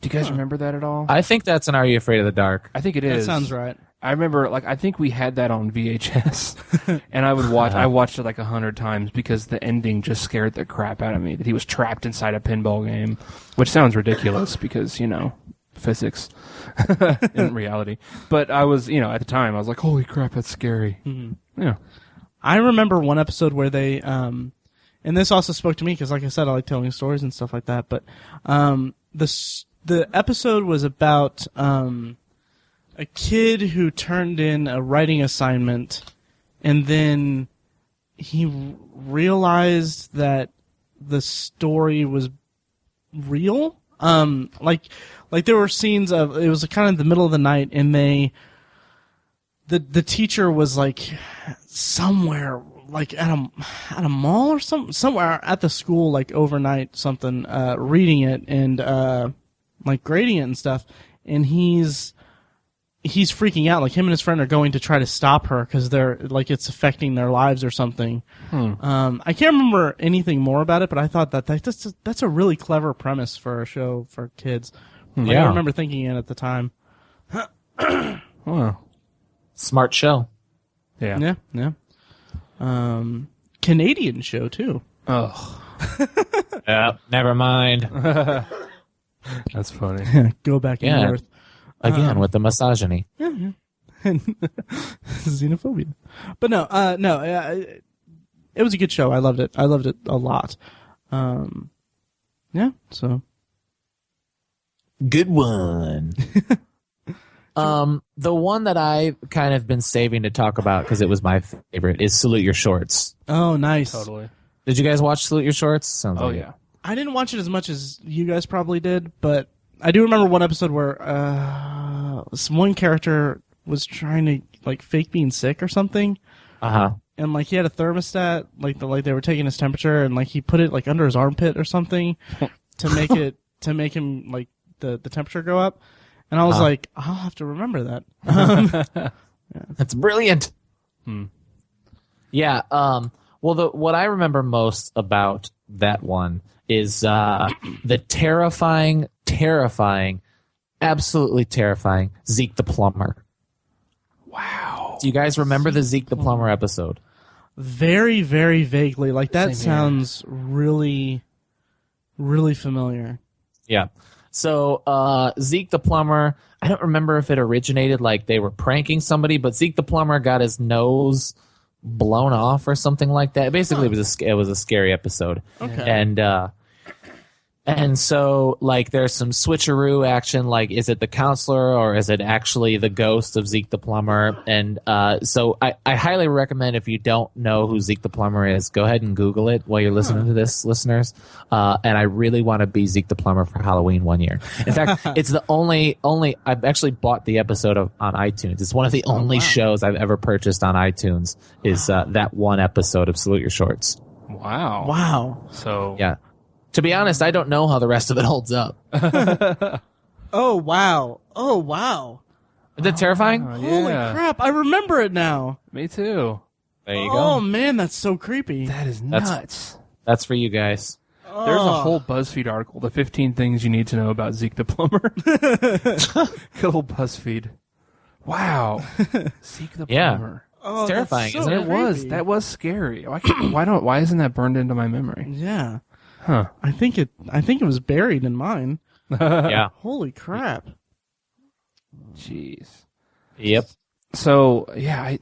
[SPEAKER 2] Do you guys remember that at all?
[SPEAKER 3] I think that's an Are You Afraid of the Dark?
[SPEAKER 2] I think it is.
[SPEAKER 1] That sounds right.
[SPEAKER 2] I remember, I think we had that on VHS, and I watched it like 100 times because the ending just scared the crap out of me, that he was trapped inside a pinball game, which sounds ridiculous because, physics in reality. But I was, at the time, I was like, holy crap, that's scary. Mm-hmm. Yeah.
[SPEAKER 1] I remember one episode where they, and this also spoke to me because, like I said, I like telling stories and stuff like that, but the episode was about a kid who turned in a writing assignment, and then he realized that the story was real. Like there were scenes of, it was kind of the middle of the night, and the teacher was like somewhere, like at a mall or somewhere at the school, like overnight something, reading it and like grading it and stuff, and he's freaking out. Like him and his friend are going to try to stop her because they're like it's affecting their lives or something. I can't remember anything more about it, but I thought that's a really clever premise for a show for kids. Like, I remember thinking it at the time.
[SPEAKER 2] Wow,
[SPEAKER 3] smart show.
[SPEAKER 1] Yeah. Canadian show too.
[SPEAKER 3] Yeah, never mind.
[SPEAKER 2] That's funny.
[SPEAKER 1] Go back in Earth.
[SPEAKER 3] Again, with the misogyny.
[SPEAKER 1] Yeah. And xenophobia. But no, it was a good show. I loved it. I loved it a lot. Yeah, so.
[SPEAKER 3] Good one. The one that I've kind of been saving to talk about because it was my favorite is Salute Your Shorts.
[SPEAKER 1] Oh, nice.
[SPEAKER 2] Totally.
[SPEAKER 3] Did you guys watch Salute Your Shorts? Sounds like
[SPEAKER 2] yeah.
[SPEAKER 1] I didn't watch it as much as you guys probably did, but I do remember one episode where one character was trying to like fake being sick or something. And like he had a thermostat, like they were taking his temperature, and like he put it like under his armpit or something to make him like the temperature go up. And I was like, I'll have to remember that.
[SPEAKER 3] That's brilliant. Yeah. Well, what I remember most about that one is the terrifying, absolutely terrifying Zeke the Plumber.
[SPEAKER 2] Wow.
[SPEAKER 3] Do you guys remember the Zeke the Plumber episode?
[SPEAKER 1] Very, very vaguely. Like that sounds really, really familiar.
[SPEAKER 3] Yeah. So Zeke the Plumber, I don't remember if it originated like they were pranking somebody, but Zeke the Plumber got his nose blown off or something like that. Basically, it was a scary episode.
[SPEAKER 1] Okay.
[SPEAKER 3] And so, like, there's some switcheroo action, like, is it the counselor or is it actually the ghost of Zeke the Plumber? And so I highly recommend, if you don't know who Zeke the Plumber is, go ahead and Google it while you're listening to this, listeners. And I really want to be Zeke the Plumber for Halloween one year. In fact, it's the only I've actually bought the episode on iTunes. It's one of the only shows I've ever purchased on iTunes is that one episode of Salute Your Shorts.
[SPEAKER 2] Wow. So...
[SPEAKER 3] Yeah. To be honest, I don't know how the rest of it holds up.
[SPEAKER 1] Oh, wow.
[SPEAKER 3] Is that terrifying?
[SPEAKER 2] Yeah.
[SPEAKER 1] Holy crap, I remember it now.
[SPEAKER 2] Me too.
[SPEAKER 3] There you
[SPEAKER 1] Oh
[SPEAKER 3] go.
[SPEAKER 1] man, that's so creepy.
[SPEAKER 2] That is nuts.
[SPEAKER 3] That's for you guys.
[SPEAKER 2] There's a whole BuzzFeed article, the 15 things you need to know about Zeke the Plumber. Good old BuzzFeed. Wow. Zeke the Plumber.
[SPEAKER 1] Oh,
[SPEAKER 3] it's terrifying,
[SPEAKER 1] so
[SPEAKER 3] isn't it?
[SPEAKER 1] creepy.
[SPEAKER 2] That was scary. Why isn't that burned into my memory?
[SPEAKER 1] Yeah.
[SPEAKER 2] Huh.
[SPEAKER 1] I think it was buried in mine.
[SPEAKER 3] Yeah.
[SPEAKER 1] Holy crap.
[SPEAKER 2] Jeez.
[SPEAKER 3] Yep.
[SPEAKER 2] So, yeah,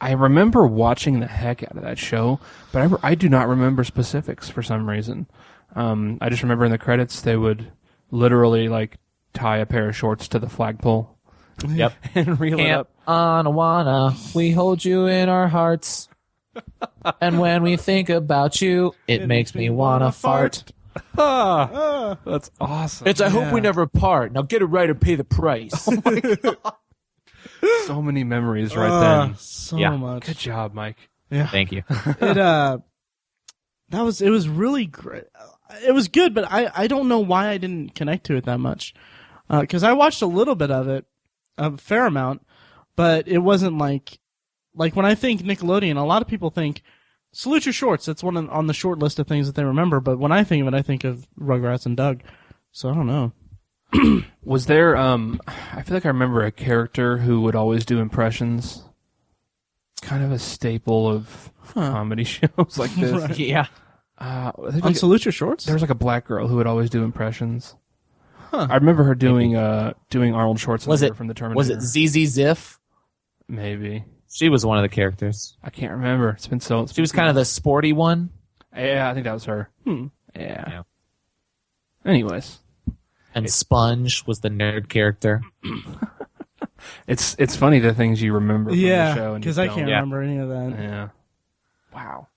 [SPEAKER 2] I remember watching the heck out of that show, but I do not remember specifics for some reason. I just remember in the credits they would literally like tie a pair of shorts to the flagpole.
[SPEAKER 3] Yep.
[SPEAKER 2] And reel it up.
[SPEAKER 3] Anawana, we hold you in our hearts. And when we think about you, it makes me wanna fart.
[SPEAKER 2] That's awesome.
[SPEAKER 3] I hope we never part. Now get it right or pay the price.
[SPEAKER 2] Oh my God. So many memories right then.
[SPEAKER 1] So
[SPEAKER 3] Yeah.
[SPEAKER 1] much.
[SPEAKER 2] Good job, Mike.
[SPEAKER 1] Yeah.
[SPEAKER 3] Thank you.
[SPEAKER 1] It was really great. It was good, but I don't know why I didn't connect to it that much. Because I watched a little bit of it, a fair amount, but it wasn't like when I think Nickelodeon, a lot of people think Salute Your Shorts. That's one on the short list of things that they remember. But when I think of it, I think of Rugrats and Doug. So I don't know.
[SPEAKER 2] Was there, I feel like I remember a character who would always do impressions. Kind of a staple of comedy shows like this.
[SPEAKER 1] Right.
[SPEAKER 3] Yeah.
[SPEAKER 1] On Salute Your Shorts?
[SPEAKER 2] There was like a black girl who would always do impressions. I remember her doing Arnold Schwarzenegger from the Terminator.
[SPEAKER 3] Was it ZZ Ziff?
[SPEAKER 2] Maybe.
[SPEAKER 3] She was one of the characters.
[SPEAKER 2] I can't remember. It's been so...
[SPEAKER 3] She was kind of the sporty one.
[SPEAKER 2] Yeah, I think that was her. Yeah. Anyways.
[SPEAKER 3] And Sponge was the nerd character.
[SPEAKER 2] It's funny the things you remember from the show.
[SPEAKER 1] Because I can't remember any of that.
[SPEAKER 2] Yeah. Wow.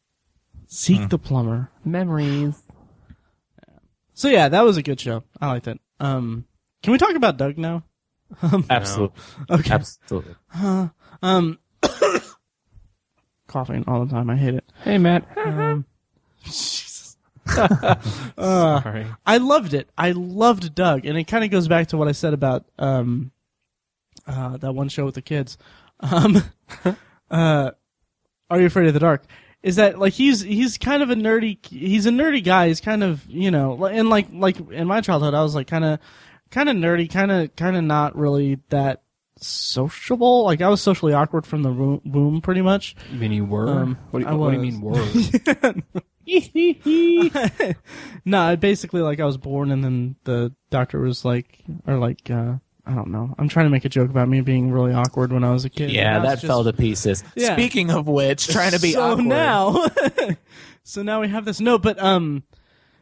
[SPEAKER 1] Zeke the Plumber.
[SPEAKER 2] Memories.
[SPEAKER 1] So yeah, that was a good show. I liked it. Can we talk about Doug now?
[SPEAKER 3] Absolutely.
[SPEAKER 1] Okay.
[SPEAKER 3] Absolutely.
[SPEAKER 1] Coughing all the time. I hate it.
[SPEAKER 2] Hey, Matt.
[SPEAKER 1] Jesus.
[SPEAKER 2] Sorry.
[SPEAKER 1] I loved it. I loved Doug, and it kind of goes back to what I said about that one show with the kids. Are You Afraid of the Dark? Is that like he's kind of a nerdy guy. He's kind of, you know, and like in my childhood I was like kind of nerdy, kind of not really that sociable. Like I was socially awkward from the womb pretty much.
[SPEAKER 2] You mean you were? What do you mean were?
[SPEAKER 1] No, basically like I was born and then the doctor was like, I don't know. I'm trying to make a joke about me being really awkward when I was a kid.
[SPEAKER 3] Yeah, that fell to pieces.
[SPEAKER 1] Yeah.
[SPEAKER 3] Speaking of which, trying to be awkward.
[SPEAKER 1] So now we have this. No, but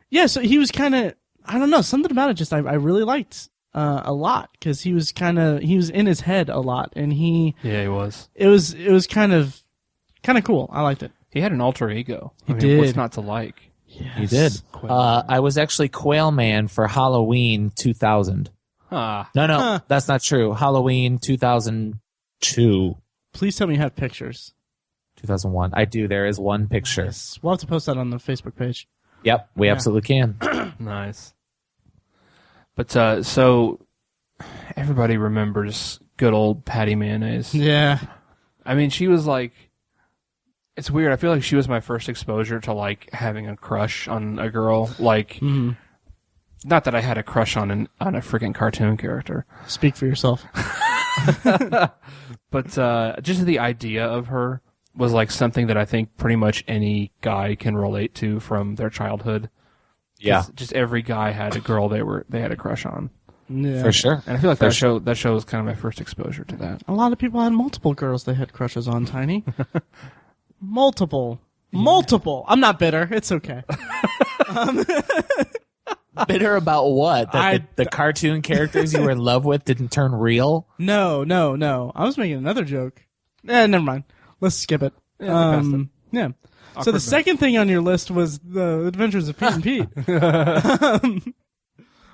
[SPEAKER 1] yeah. So he was kind of, I don't know, something about it. Just I really liked a lot because he was in his head a lot, and he
[SPEAKER 2] was.
[SPEAKER 1] It was kind of cool. I liked it.
[SPEAKER 2] He had an alter ego.
[SPEAKER 1] He did.
[SPEAKER 2] What's not to like?
[SPEAKER 1] Yes.
[SPEAKER 3] He did. I was actually Quail Man for Halloween 2000. No, that's not true. Halloween 2002.
[SPEAKER 1] Please tell me you have pictures.
[SPEAKER 3] 2001. I do. There is one picture.
[SPEAKER 1] Yes. We'll have to post that on the Facebook page.
[SPEAKER 3] Yep, we absolutely can.
[SPEAKER 2] Nice. But so everybody remembers good old Patty Mayonnaise.
[SPEAKER 1] Yeah.
[SPEAKER 2] I mean, she was like, it's weird. I feel like she was my first exposure to like having a crush on a girl. Like, not that I had a crush on a freaking cartoon character.
[SPEAKER 1] Speak for yourself.
[SPEAKER 2] But just the idea of her was like something that I think pretty much any guy can relate to from their childhood.
[SPEAKER 3] Yeah,
[SPEAKER 2] just every guy had a girl they had a crush on.
[SPEAKER 1] Yeah.
[SPEAKER 3] for sure.
[SPEAKER 2] And I feel like that show was kind of my first exposure to that.
[SPEAKER 1] A lot of people had multiple girls they had crushes on, Tiny. Multiple. I'm not bitter. It's okay.
[SPEAKER 3] Bitter about what? That the cartoon characters you were in love with didn't turn real?
[SPEAKER 1] No. I was making another joke. Never mind. Let's skip it. Yeah. So the second thing on your list was the Adventures of Pete and Pete.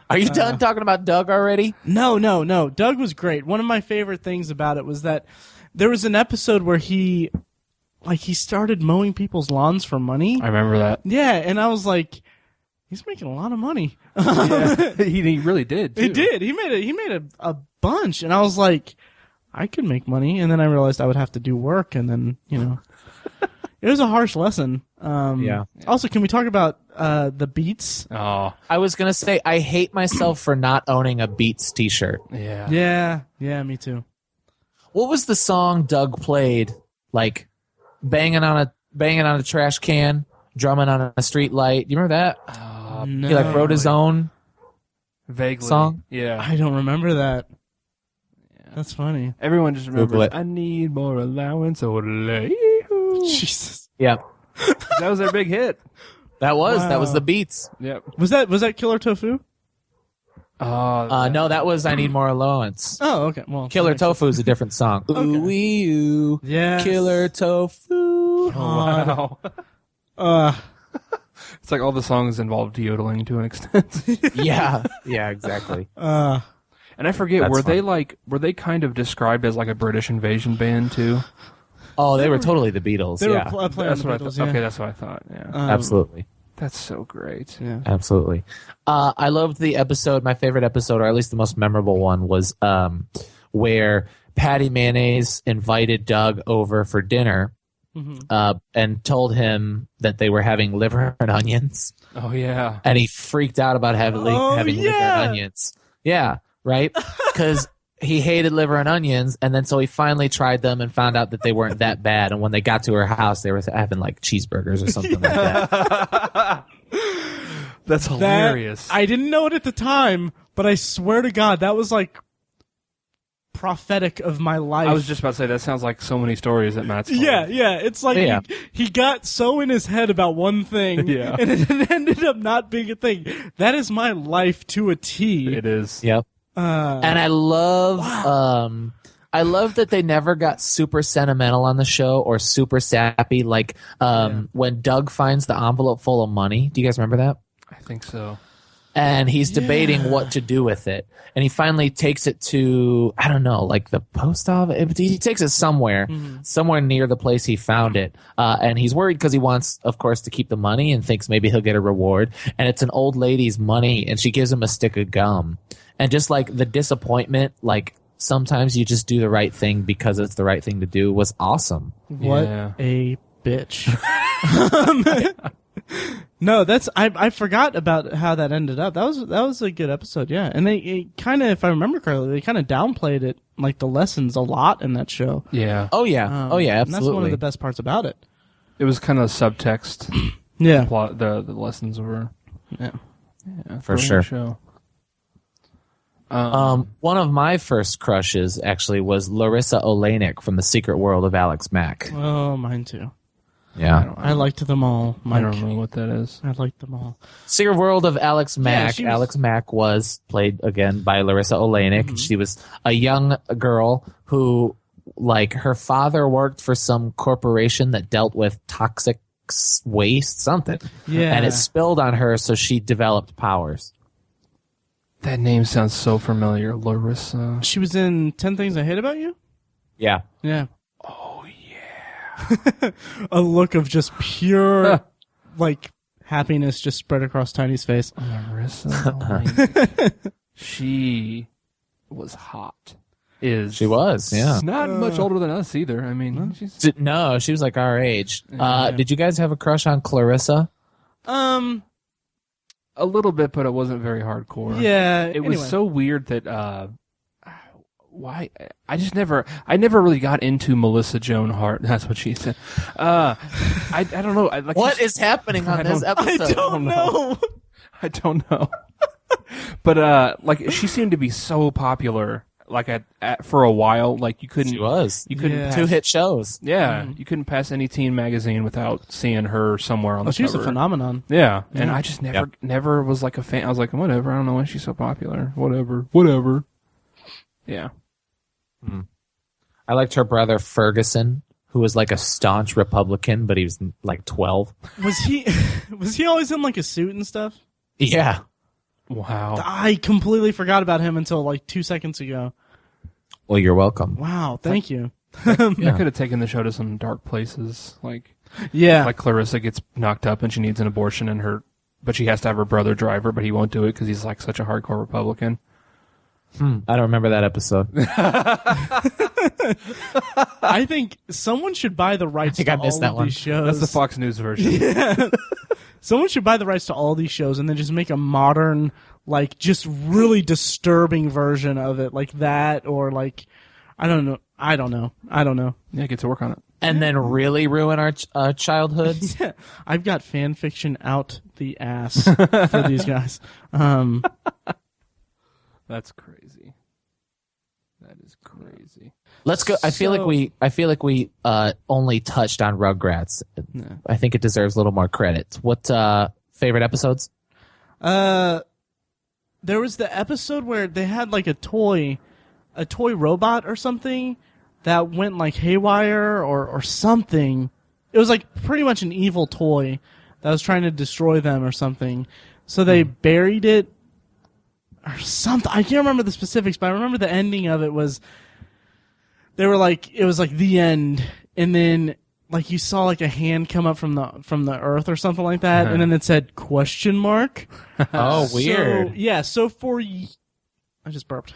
[SPEAKER 3] Are you done talking about Doug already?
[SPEAKER 1] No. Doug was great. One of my favorite things about it was that there was an episode where he started mowing people's lawns for money.
[SPEAKER 2] I remember that.
[SPEAKER 1] Yeah, and I was like, he's making a lot of money.
[SPEAKER 2] Yeah. He really did, too.
[SPEAKER 1] He did. He made a bunch, and I was like, I could make money. And then I realized I would have to do work, and then, you know, It was a harsh lesson.
[SPEAKER 3] Yeah.
[SPEAKER 1] Also, can we talk about the Beats?
[SPEAKER 2] Oh,
[SPEAKER 3] I was gonna say I hate myself for not owning a Beats T-shirt.
[SPEAKER 2] yeah.
[SPEAKER 1] Yeah, me too.
[SPEAKER 3] What was the song Doug played? Like banging on a trash can, drumming on a street light. Do you remember that?
[SPEAKER 1] No.
[SPEAKER 3] He like wrote his own
[SPEAKER 2] Vaguely.
[SPEAKER 3] song.
[SPEAKER 2] Yeah.
[SPEAKER 1] I don't remember that. That's funny.
[SPEAKER 2] Everyone just remembers,
[SPEAKER 3] Google it.
[SPEAKER 2] I need more allowance.
[SPEAKER 1] Jesus.
[SPEAKER 3] Yeah,
[SPEAKER 2] That was their big hit.
[SPEAKER 3] that was
[SPEAKER 1] Wow.
[SPEAKER 3] the Beats.
[SPEAKER 2] Yep.
[SPEAKER 1] Was that Killer Tofu?
[SPEAKER 3] No, that was I Need More Allowance.
[SPEAKER 1] Oh, okay. Well,
[SPEAKER 3] Killer Tofu is a different song. Ooh wee ooh.
[SPEAKER 1] Yes.
[SPEAKER 3] Killer Tofu.
[SPEAKER 2] Wow. It's like all the songs involved yodeling to an extent.
[SPEAKER 3] Yeah, exactly.
[SPEAKER 2] And I forget,
[SPEAKER 3] That's
[SPEAKER 2] were they kind of described as like a British invasion band too?
[SPEAKER 3] Oh, they were totally the Beatles.
[SPEAKER 1] They
[SPEAKER 3] Yeah,
[SPEAKER 1] were playing
[SPEAKER 2] That's
[SPEAKER 1] on
[SPEAKER 2] what
[SPEAKER 1] the
[SPEAKER 2] I
[SPEAKER 1] Beatles,
[SPEAKER 2] thought.
[SPEAKER 1] yeah.
[SPEAKER 2] Okay, that's what I thought. Yeah.
[SPEAKER 3] absolutely.
[SPEAKER 2] That's so great.
[SPEAKER 1] Yeah.
[SPEAKER 3] Absolutely. I loved the episode. My favorite episode, or at least the most memorable one, was where Patty Mayonnaise invited Doug over for dinner and told him that they were having liver and onions.
[SPEAKER 2] Oh yeah.
[SPEAKER 3] And he freaked out about having liver and onions. Yeah, right? Because he hated liver and onions, and then so he finally tried them and found out that they weren't that bad. And when they got to her house, they were having like cheeseburgers or something like that.
[SPEAKER 2] That's hilarious.
[SPEAKER 1] I didn't know it at the time, but I swear to God, that was like prophetic of my life.
[SPEAKER 2] I was just about to say, that sounds like so many stories that Matt's told.
[SPEAKER 1] Yeah. It's like he got so in his head about one thing,
[SPEAKER 2] Yeah.
[SPEAKER 1] and it ended up not being a thing. That is my life to a T.
[SPEAKER 2] It is.
[SPEAKER 3] Yep. And I love that they never got super sentimental on the show or super sappy. Like when Doug finds the envelope full of money. Do you guys remember that?
[SPEAKER 2] I think so.
[SPEAKER 3] And he's debating what to do with it. And he finally takes it to, I don't know, like the post office. He takes it somewhere near the place he found it. And he's worried because he wants, of course, to keep the money and thinks maybe he'll get a reward. And it's an old lady's money, and she gives him a stick of gum. And just like the disappointment, sometimes you just do the right thing because it's the right thing to do, was awesome.
[SPEAKER 1] What a bitch. No, I forgot about how that ended up. That was a good episode, yeah. And they kind of, if I remember correctly, they kind of downplayed it, like the lessons a lot in that show.
[SPEAKER 2] Yeah.
[SPEAKER 3] Oh yeah, absolutely.
[SPEAKER 1] And that's one of the best parts about it.
[SPEAKER 2] It was kind of subtext.
[SPEAKER 1] Yeah,
[SPEAKER 2] Plot, the lessons were.
[SPEAKER 1] Yeah,
[SPEAKER 3] for sure.
[SPEAKER 2] Show.
[SPEAKER 3] One of my first crushes actually was Larissa Oleynik from The Secret World of Alex Mack.
[SPEAKER 1] Oh, mine too.
[SPEAKER 3] Yeah,
[SPEAKER 1] I liked them all, Mike.
[SPEAKER 2] I don't know what that is.
[SPEAKER 1] I liked them all.
[SPEAKER 3] Secret World of Alex Mack.
[SPEAKER 1] Yeah,
[SPEAKER 3] Alex Mack was played again by Larissa Oleynik. She was a young girl who, like, her father worked for some corporation that dealt with toxic waste, something.
[SPEAKER 1] Yeah,
[SPEAKER 3] and it spilled on her, so she developed powers.
[SPEAKER 2] That name sounds so familiar, Larissa.
[SPEAKER 1] She was in 10 Things I Hate About You?
[SPEAKER 3] Yeah.
[SPEAKER 1] Yeah. Oh, yeah. A look of just pure, happiness just spread across Tiny's face.
[SPEAKER 2] Larissa. She was hot.
[SPEAKER 3] She was, yeah.
[SPEAKER 2] Not much older than us either. I mean,
[SPEAKER 3] No, she was like our age. Did you guys have a crush on Clarissa?
[SPEAKER 2] A little bit, but it wasn't very hardcore.
[SPEAKER 1] Yeah.
[SPEAKER 2] It was so weird that why I never really got into Melissa Joan Hart. That's what she said. I don't know.
[SPEAKER 3] What is happening on this episode?
[SPEAKER 1] I don't know.
[SPEAKER 2] I don't know. But she seemed to be so popular. For a while, you couldn't.
[SPEAKER 3] She was.
[SPEAKER 2] You couldn't.
[SPEAKER 1] Yeah.
[SPEAKER 2] Pass,
[SPEAKER 3] 2 hit shows.
[SPEAKER 2] Yeah, you couldn't pass any teen magazine without seeing her somewhere on the
[SPEAKER 1] She's
[SPEAKER 2] cover.
[SPEAKER 1] a phenomenon.
[SPEAKER 2] Yeah, and I just never was like a fan. I was like, whatever. I don't know why she's so popular. Whatever. Yeah.
[SPEAKER 3] I liked her brother Ferguson, who was like a staunch Republican, but he was like 12.
[SPEAKER 1] Was he always in a suit and stuff?
[SPEAKER 3] Yeah.
[SPEAKER 2] Wow.
[SPEAKER 1] I completely forgot about him until 2 seconds ago.
[SPEAKER 3] Well, you're welcome.
[SPEAKER 1] Wow, thank you.
[SPEAKER 2] I could have taken the show to some dark places. Like Clarissa gets knocked up and she needs an abortion, but she has to have her brother drive her, but he won't do it because he's such a hardcore Republican.
[SPEAKER 3] I don't remember that episode.
[SPEAKER 1] I think someone should buy the rights to all of these shows.
[SPEAKER 2] That's the Fox News version.
[SPEAKER 1] Yeah. Someone should buy the rights to all these shows and then just make a modern, like, just really disturbing version of it, like that, or like, I don't know.
[SPEAKER 2] Yeah, get to work on it.
[SPEAKER 3] And then really ruin our childhoods.
[SPEAKER 1] Yeah, I've got fan fiction out the ass for these guys.
[SPEAKER 2] That's crazy. That is crazy.
[SPEAKER 3] Let's go. I feel like we only touched on Rugrats.
[SPEAKER 1] Yeah.
[SPEAKER 3] I think it deserves a little more credit. What favorite episodes?
[SPEAKER 1] There was the episode where they had like a toy robot or something that went like haywire or something. It was like pretty much an evil toy that was trying to destroy them or something. So they buried it or something. I can't remember the specifics, but I remember the ending of it was they were like, it was like the end, and then like you saw like a hand come up from the earth or something like that, and then it said question mark.
[SPEAKER 3] Oh, weird.
[SPEAKER 1] So, yeah, so I just burped.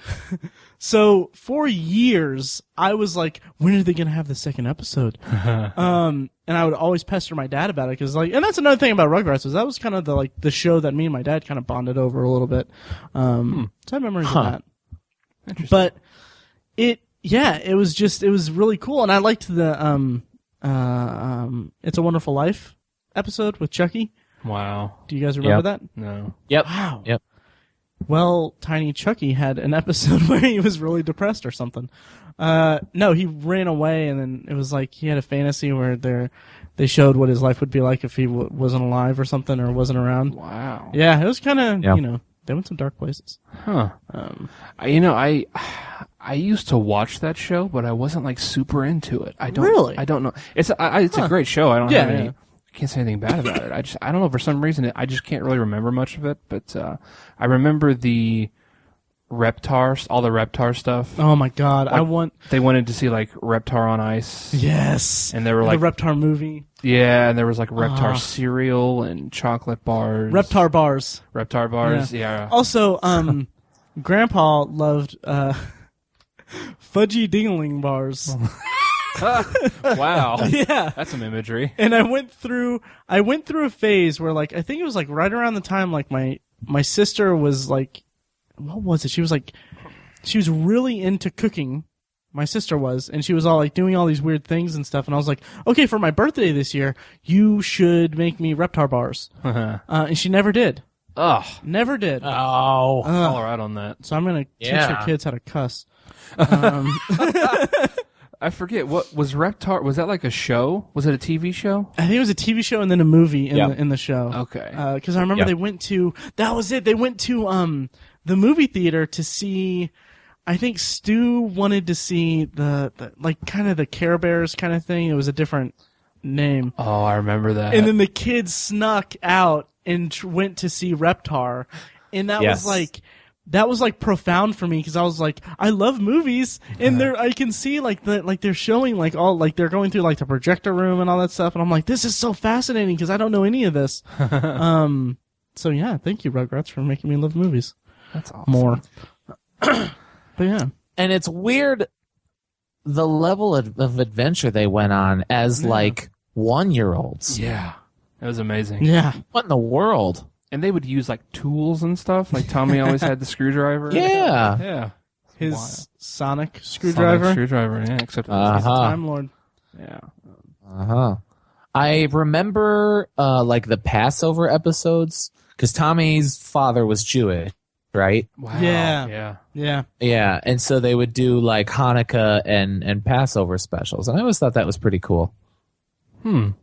[SPEAKER 1] So for years, I was like, when are they going to have the second episode? And I would always pester my dad about it because, like, and that's another thing about Rugrats is that was kind of the show that me and my dad kind of bonded over a little bit. So I have memories of that. But it was really cool, and I liked the It's a Wonderful Life episode with Chucky.
[SPEAKER 2] Wow.
[SPEAKER 1] Do you guys remember that?
[SPEAKER 2] No.
[SPEAKER 3] Yep.
[SPEAKER 1] Wow.
[SPEAKER 3] Yep.
[SPEAKER 1] Well, Tiny Chucky had an episode where he was really depressed or something. No, he ran away, and then it was like he had a fantasy where they showed what his life would be like if he wasn't alive or something or wasn't around.
[SPEAKER 2] Wow.
[SPEAKER 1] Yeah, it was kind of, they went some dark places.
[SPEAKER 2] Huh. I used to watch that show, but I wasn't like super into it. I don't know. It's a great show. I don't have any. I can't say anything bad about it. I don't know, for some reason I just can't really remember much of it, but I remember the Reptar, all the Reptar stuff.
[SPEAKER 1] Oh my god,
[SPEAKER 2] like, they wanted to see like Reptar on Ice.
[SPEAKER 1] Yes.
[SPEAKER 2] And they were like
[SPEAKER 1] the Reptar movie.
[SPEAKER 2] Yeah, and there was like Reptar cereal and chocolate bars.
[SPEAKER 1] Reptar bars.
[SPEAKER 2] Reptar bars, yeah.
[SPEAKER 1] Also, Grandpa loved fudgy dingling bars.
[SPEAKER 2] Wow.
[SPEAKER 1] Yeah.
[SPEAKER 2] That's some imagery. And
[SPEAKER 1] I went through a phase where, like, I think it was like right around the time like my sister was like, what was it? She was really into cooking. My sister was, and she was all like doing all these weird things and stuff, and I was like, okay, for my birthday this year, you should make me Reptar bars. And she never did.
[SPEAKER 2] Ugh.
[SPEAKER 1] Never did.
[SPEAKER 3] Oh.
[SPEAKER 2] Call her out on that.
[SPEAKER 1] So I'm going to teach her kids how to cuss.
[SPEAKER 2] I forget, what was Reptar? Was that like a show? Was it a TV show?
[SPEAKER 1] I think it was a TV show and then a movie in the show.
[SPEAKER 2] Okay.
[SPEAKER 1] Because I remember they went to, that was it. They went to the movie theater to see. I think Stu wanted to see the like kind of the Care Bears kind of thing. It was a different name.
[SPEAKER 2] Oh, I remember that.
[SPEAKER 1] And then the kids snuck out and went to see Reptar, and that was like profound for me because I was like, I love movies, and I can see they're showing like all like they're going through like the projector room and all that stuff, and I'm like, this is so fascinating because I don't know any of this. So yeah, thank you Rugrats for making me love movies.
[SPEAKER 2] That's awesome.
[SPEAKER 1] More. But yeah.
[SPEAKER 3] And it's weird the level of adventure they went on as like 1-year-olds.
[SPEAKER 2] Yeah. It was amazing.
[SPEAKER 1] Yeah.
[SPEAKER 3] What in the world?
[SPEAKER 2] And they would use like tools and stuff. Like Tommy always had the screwdriver.
[SPEAKER 3] Yeah.
[SPEAKER 2] Yeah.
[SPEAKER 1] His sonic screwdriver.
[SPEAKER 2] Yeah, except he's
[SPEAKER 1] a Time Lord.
[SPEAKER 2] Yeah.
[SPEAKER 3] I remember like the Passover episodes because Tommy's father was Jewish. Right?
[SPEAKER 2] Wow.
[SPEAKER 1] Yeah.
[SPEAKER 3] And so they would do like Hanukkah and Passover specials, and I always thought that was pretty cool.
[SPEAKER 2] Man,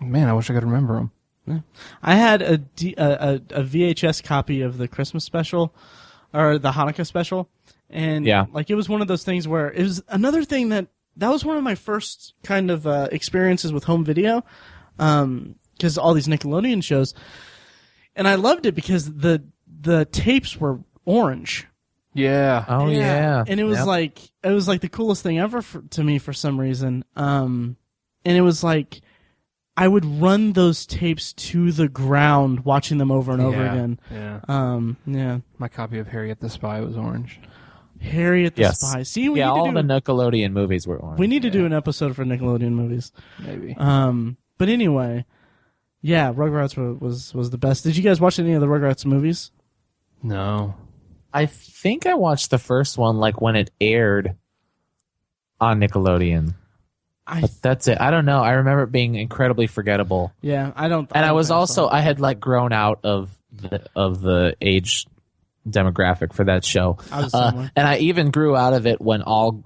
[SPEAKER 2] I wish I could remember them.
[SPEAKER 1] Yeah. I had a VHS copy of the Christmas special or the Hanukkah special, and like it was one of those things where it was another thing that was one of my first kind of experiences with home video, because all these Nickelodeon shows, and I loved it because the tapes were orange.
[SPEAKER 2] Yeah.
[SPEAKER 3] Oh yeah.
[SPEAKER 1] And it was like the coolest thing ever to me for some reason. And it was like I would run those tapes to the ground watching them over and over again.
[SPEAKER 2] Yeah.
[SPEAKER 1] Yeah.
[SPEAKER 2] My copy of Harriet the Spy was orange.
[SPEAKER 1] Harriet the Spy. See, we need
[SPEAKER 3] all
[SPEAKER 1] to
[SPEAKER 3] the Nickelodeon movies were on.
[SPEAKER 1] We need to do an episode for Nickelodeon movies.
[SPEAKER 2] Maybe.
[SPEAKER 1] But anyway, yeah, Rugrats was the best. Did you guys watch any of the Rugrats movies?
[SPEAKER 2] No.
[SPEAKER 3] I think I watched the first one like when it aired on Nickelodeon. But that's it. I don't know. I remember it being incredibly forgettable.
[SPEAKER 1] Yeah, I don't.
[SPEAKER 3] And I was also I had like grown out of the age demographic for that show. And I even grew out of it when all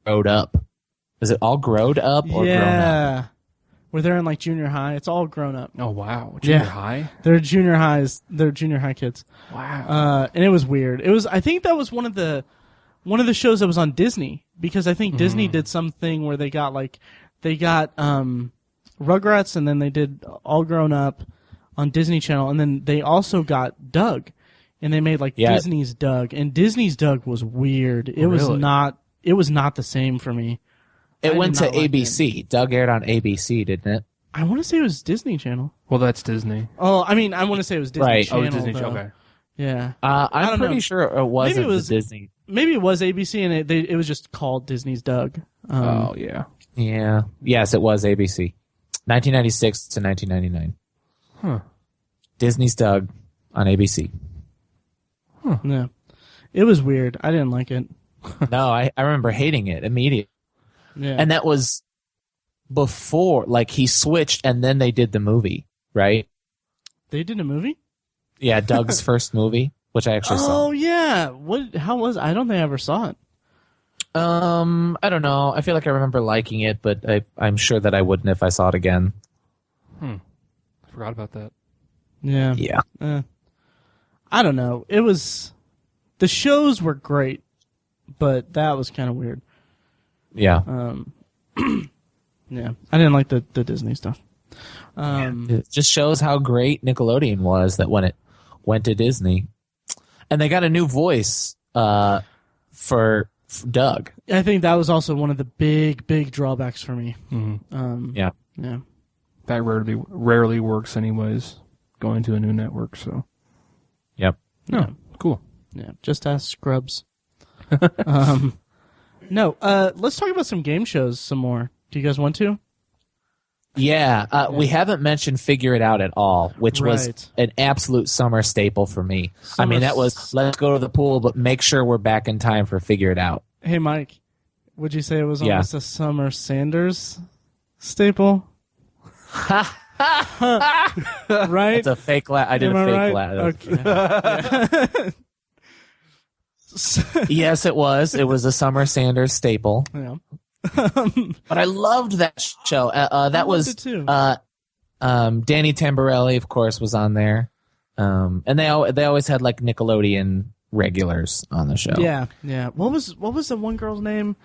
[SPEAKER 3] growed up. Is it all growed up or grown up?
[SPEAKER 1] Yeah. Where they're in like junior high. It's all grown up.
[SPEAKER 2] Oh wow. Junior high?
[SPEAKER 1] They're junior highs. They're junior high kids.
[SPEAKER 2] Wow.
[SPEAKER 1] And it was weird. I think that was one of the shows that was on Disney, because I think Disney did something where they got Rugrats, and then they did All Grown Up on Disney Channel, and then they also got Doug, and they made Disney's Doug, and Disney's Doug was weird. It was not the same for me.
[SPEAKER 3] It went to ABC. Doug aired on ABC, didn't it?
[SPEAKER 1] I want to say it was Disney Channel.
[SPEAKER 2] Well, that's Disney.
[SPEAKER 1] Oh, I mean, I want to say it was Disney Channel.
[SPEAKER 2] Oh, Disney Channel. Okay.
[SPEAKER 1] Yeah.
[SPEAKER 3] I'm pretty sure it wasn't Disney.
[SPEAKER 1] Maybe it was ABC, and it was just called Disney's Doug.
[SPEAKER 2] Oh, yeah.
[SPEAKER 3] Yeah. Yes, it was ABC. 1996 to 1999.
[SPEAKER 2] Huh.
[SPEAKER 3] Disney's Doug on ABC.
[SPEAKER 1] Huh. Yeah. It was weird. I didn't like it.
[SPEAKER 3] No, I remember hating it immediately.
[SPEAKER 1] Yeah.
[SPEAKER 3] And that was before, he switched, and then they did the movie, right?
[SPEAKER 1] They did a movie?
[SPEAKER 3] Yeah, Doug's first movie, which I actually saw.
[SPEAKER 1] Oh, yeah. How was it? I don't think I ever saw it.
[SPEAKER 3] I don't know. I feel like I remember liking it, but I'm sure that I wouldn't if I saw it again.
[SPEAKER 2] I forgot about that.
[SPEAKER 1] Yeah.
[SPEAKER 3] Yeah.
[SPEAKER 1] I don't know. The shows were great, but that was kind of weird.
[SPEAKER 3] Yeah.
[SPEAKER 1] Yeah. I didn't like the Disney stuff.
[SPEAKER 3] It just shows how great Nickelodeon was that when it went to Disney. And they got a new voice for Doug.
[SPEAKER 1] I think that was also one of the big drawbacks for me.
[SPEAKER 2] Mm-hmm.
[SPEAKER 3] Yeah.
[SPEAKER 1] Yeah.
[SPEAKER 2] That rarely works anyways, going to a new network, so.
[SPEAKER 3] Yep.
[SPEAKER 2] No,
[SPEAKER 1] Yeah.
[SPEAKER 2] Cool.
[SPEAKER 1] Yeah. Just ask Scrubs. No, let's talk about some game shows some more. Do you guys want to?
[SPEAKER 3] Yeah, we haven't mentioned Figure It Out at all, which was an absolute summer staple for me. I mean, that was, let's go to the pool, but make sure we're back in time for Figure It Out.
[SPEAKER 1] Hey, Mike, would you say it was almost a Summer Sanders staple? Right?
[SPEAKER 3] It's a fake laugh. I did a fake laugh.
[SPEAKER 1] Okay.
[SPEAKER 3] Yes, it was. It was a Summer Sanders staple.
[SPEAKER 1] Yeah.
[SPEAKER 3] But I loved that show. That was
[SPEAKER 1] too.
[SPEAKER 3] Danny Tamborelli, of course, was on there, and they always had Nickelodeon regulars on the show.
[SPEAKER 1] Yeah, yeah. What was the one girl's name?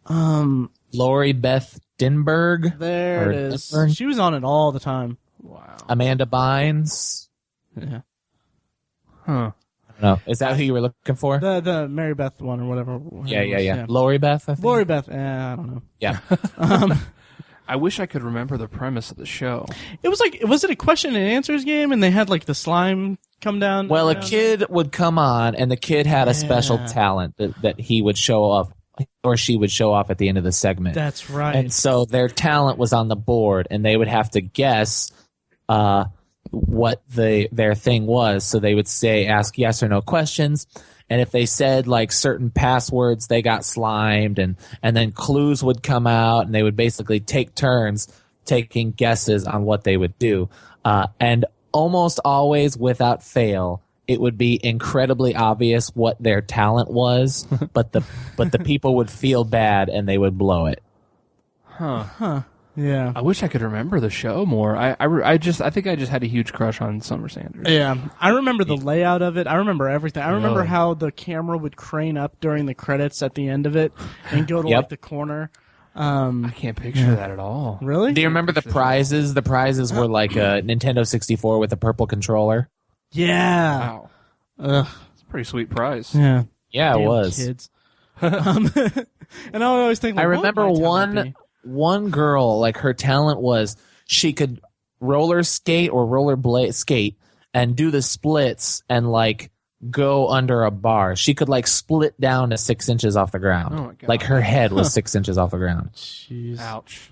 [SPEAKER 3] Lori Beth Dinberg.
[SPEAKER 1] There it is. Dinberg. She was on it all the time.
[SPEAKER 2] Wow.
[SPEAKER 3] Amanda Bynes.
[SPEAKER 1] Yeah.
[SPEAKER 3] Huh. No, is that who you were looking for?
[SPEAKER 1] The Mary Beth one or whatever.
[SPEAKER 3] Yeah. Lori Beth, I think.
[SPEAKER 1] Lori Beth. I don't know.
[SPEAKER 3] Yeah.
[SPEAKER 2] I wish I could remember the premise of the show.
[SPEAKER 1] It was it a question and answers game, and they had the slime come down?
[SPEAKER 3] Well, a kid would come on, and the kid had a special talent that he would show off, or she would show off at the end of the segment.
[SPEAKER 1] That's right.
[SPEAKER 3] And so their talent was on the board, and they would have to guess what their thing was. So they would ask yes or no questions, and if they said certain passwords, they got slimed, and then clues would come out, and they would basically take turns taking guesses on what they would do, and almost always without fail it would be incredibly obvious what their talent was, but the people would feel bad and they would blow it.
[SPEAKER 1] Huh. Yeah.
[SPEAKER 2] I wish I could remember the show more. I think I just had a huge crush on Summer Sanders.
[SPEAKER 1] Yeah. I remember the layout of it. I remember everything. I remember how the camera would crane up during the credits at the end of it and go to the corner.
[SPEAKER 2] I can't picture that at all.
[SPEAKER 1] Really?
[SPEAKER 3] Do you remember the prizes? The prizes were like a Nintendo 64 with a purple controller.
[SPEAKER 1] Yeah.
[SPEAKER 2] Wow.
[SPEAKER 1] It's
[SPEAKER 2] a pretty sweet prize.
[SPEAKER 1] Yeah.
[SPEAKER 3] Yeah,
[SPEAKER 1] Damn
[SPEAKER 3] it was.
[SPEAKER 1] Kids. And I would always think,
[SPEAKER 3] I remember one girl, her talent was she could roller skate or skate and do the splits and go under a bar. She could like split down to 6 inches off the ground.
[SPEAKER 2] Oh my God.
[SPEAKER 3] Like her head was 6 inches off the ground.
[SPEAKER 1] Jeez.
[SPEAKER 2] Ouch.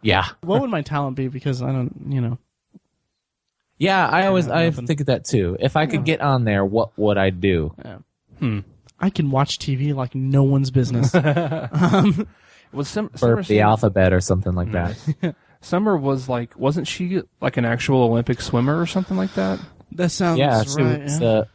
[SPEAKER 3] Yeah.
[SPEAKER 1] What would my talent be? Because I don't,
[SPEAKER 3] Yeah, I think of that too. If I could get on there, what would I do?
[SPEAKER 1] Yeah. I can watch TV like no one's business.
[SPEAKER 2] Was
[SPEAKER 3] Burp the alphabet or something like that.
[SPEAKER 2] Summer was like, wasn't she like an actual Olympic swimmer or something like that?
[SPEAKER 1] That sounds
[SPEAKER 3] She
[SPEAKER 1] right.
[SPEAKER 3] was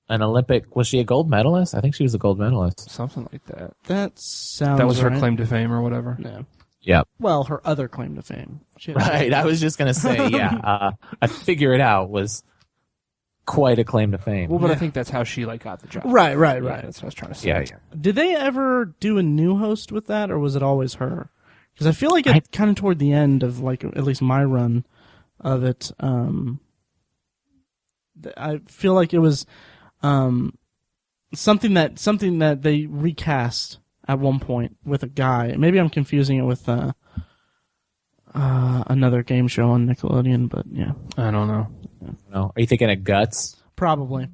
[SPEAKER 3] an Olympic. Was she a gold medalist? I think she was a gold medalist.
[SPEAKER 2] Something like that.
[SPEAKER 1] That sounds.
[SPEAKER 2] That was her
[SPEAKER 1] right.
[SPEAKER 2] claim to fame or whatever.
[SPEAKER 1] Yeah.
[SPEAKER 3] Yeah.
[SPEAKER 1] Well, her other claim to fame.
[SPEAKER 3] Right. I was just gonna say, yeah. I figure it out was quite a claim to fame.
[SPEAKER 2] Well, but I think that's how she like got the job.
[SPEAKER 1] Right.
[SPEAKER 2] Yeah, that's what I was trying to say.
[SPEAKER 3] Yeah.
[SPEAKER 1] Did they ever do a new host with that, or was it always her? Because I feel like it kind of toward the end of like at least my run of it. I feel like it was something that they recast at one point with a guy. Maybe I'm confusing it with another game show on Nickelodeon, but yeah.
[SPEAKER 2] I don't know.
[SPEAKER 3] No. Are you thinking of Guts?
[SPEAKER 1] Probably.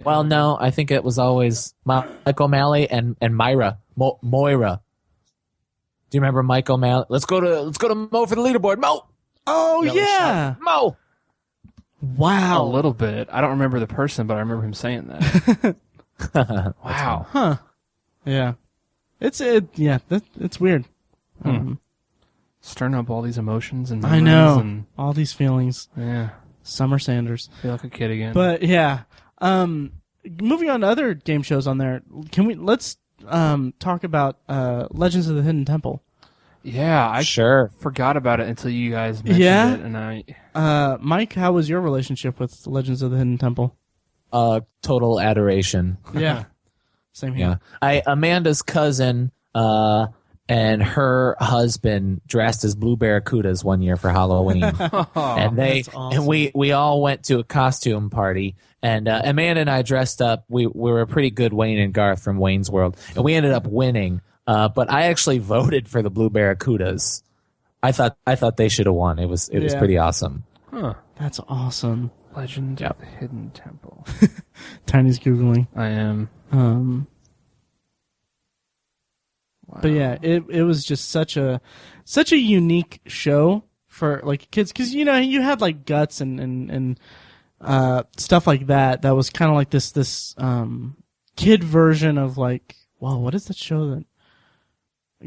[SPEAKER 3] Well, no. I think it was always Mike O'Malley and Myra. Moira. Do you remember Mike O'Malley? Let's go to Mo for the leaderboard. Mo.
[SPEAKER 1] Oh yeah.
[SPEAKER 3] Mo.
[SPEAKER 1] Wow.
[SPEAKER 2] A little bit. I don't remember the person, but I remember him saying that. Wow.
[SPEAKER 1] Huh. Yeah. It's weird.
[SPEAKER 2] Stirring up all these emotions and
[SPEAKER 1] I
[SPEAKER 2] memories
[SPEAKER 1] know.
[SPEAKER 2] and
[SPEAKER 1] All these feelings.
[SPEAKER 2] yeah,
[SPEAKER 1] Summer Sanders.
[SPEAKER 2] feel like a kid again.
[SPEAKER 1] But yeah. Moving on to other game shows on there. Let's talk about Legends of the Hidden Temple.
[SPEAKER 2] yeah, I forgot about it until you guys mentioned it, and
[SPEAKER 1] Mike, how was your relationship with Legends of the Hidden Temple?
[SPEAKER 3] Total adoration.
[SPEAKER 1] Yeah. Same here.
[SPEAKER 3] Yeah. Amanda's cousin and her husband dressed as blue barracudas one year for Halloween. And
[SPEAKER 1] that's awesome.
[SPEAKER 3] and we all went to a costume party, and Amanda and I dressed up. We were a pretty good Wayne and Garth from Wayne's World, and we ended up winning. But I actually voted for the blue barracudas. I thought they should have won. It was pretty awesome.
[SPEAKER 2] huh.
[SPEAKER 1] That's awesome.
[SPEAKER 2] Legend of the Hidden Temple.
[SPEAKER 1] Tiny's Googling.
[SPEAKER 2] I am. Wow.
[SPEAKER 1] But yeah, it was just such a unique show for like kids, because you had like Guts and stuff like that was kind of like this kid version of like, wow, what is that show that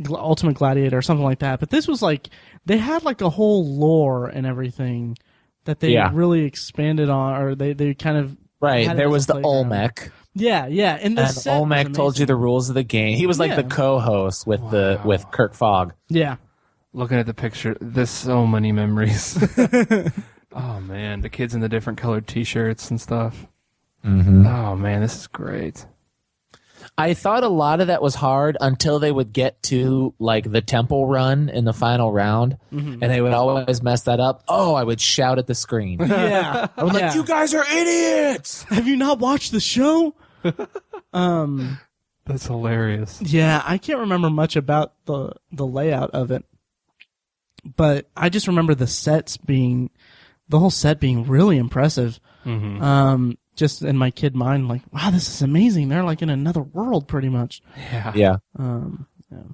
[SPEAKER 1] Ultimate Gladiator or something like that. But this was like they had like a whole lore and everything that they really expanded on, or they kind of
[SPEAKER 3] right. There was the Olmec.
[SPEAKER 1] Yeah, and
[SPEAKER 3] Olmec told you the rules of the game. He was like the co-host with with Kirk Fogg.
[SPEAKER 1] Yeah.
[SPEAKER 2] Looking at the picture, there's so many memories. Oh man, the kids in the different colored T-shirts and stuff.
[SPEAKER 3] Mm-hmm.
[SPEAKER 2] Oh man, this is great.
[SPEAKER 3] I thought a lot of that was hard until they would get to like the temple run in the final round, and they would always mess that up. Oh, I would shout at the screen.
[SPEAKER 1] Yeah.
[SPEAKER 3] I was like, "You guys are idiots!
[SPEAKER 1] Have you not watched the show?"
[SPEAKER 2] That's hilarious.
[SPEAKER 1] Yeah, I can't remember much about the layout of it, but I just remember the whole set being really impressive.
[SPEAKER 2] Mm-hmm.
[SPEAKER 1] Just in my kid mind, like, wow, this is amazing. They're like in another world, pretty much.
[SPEAKER 3] Yeah.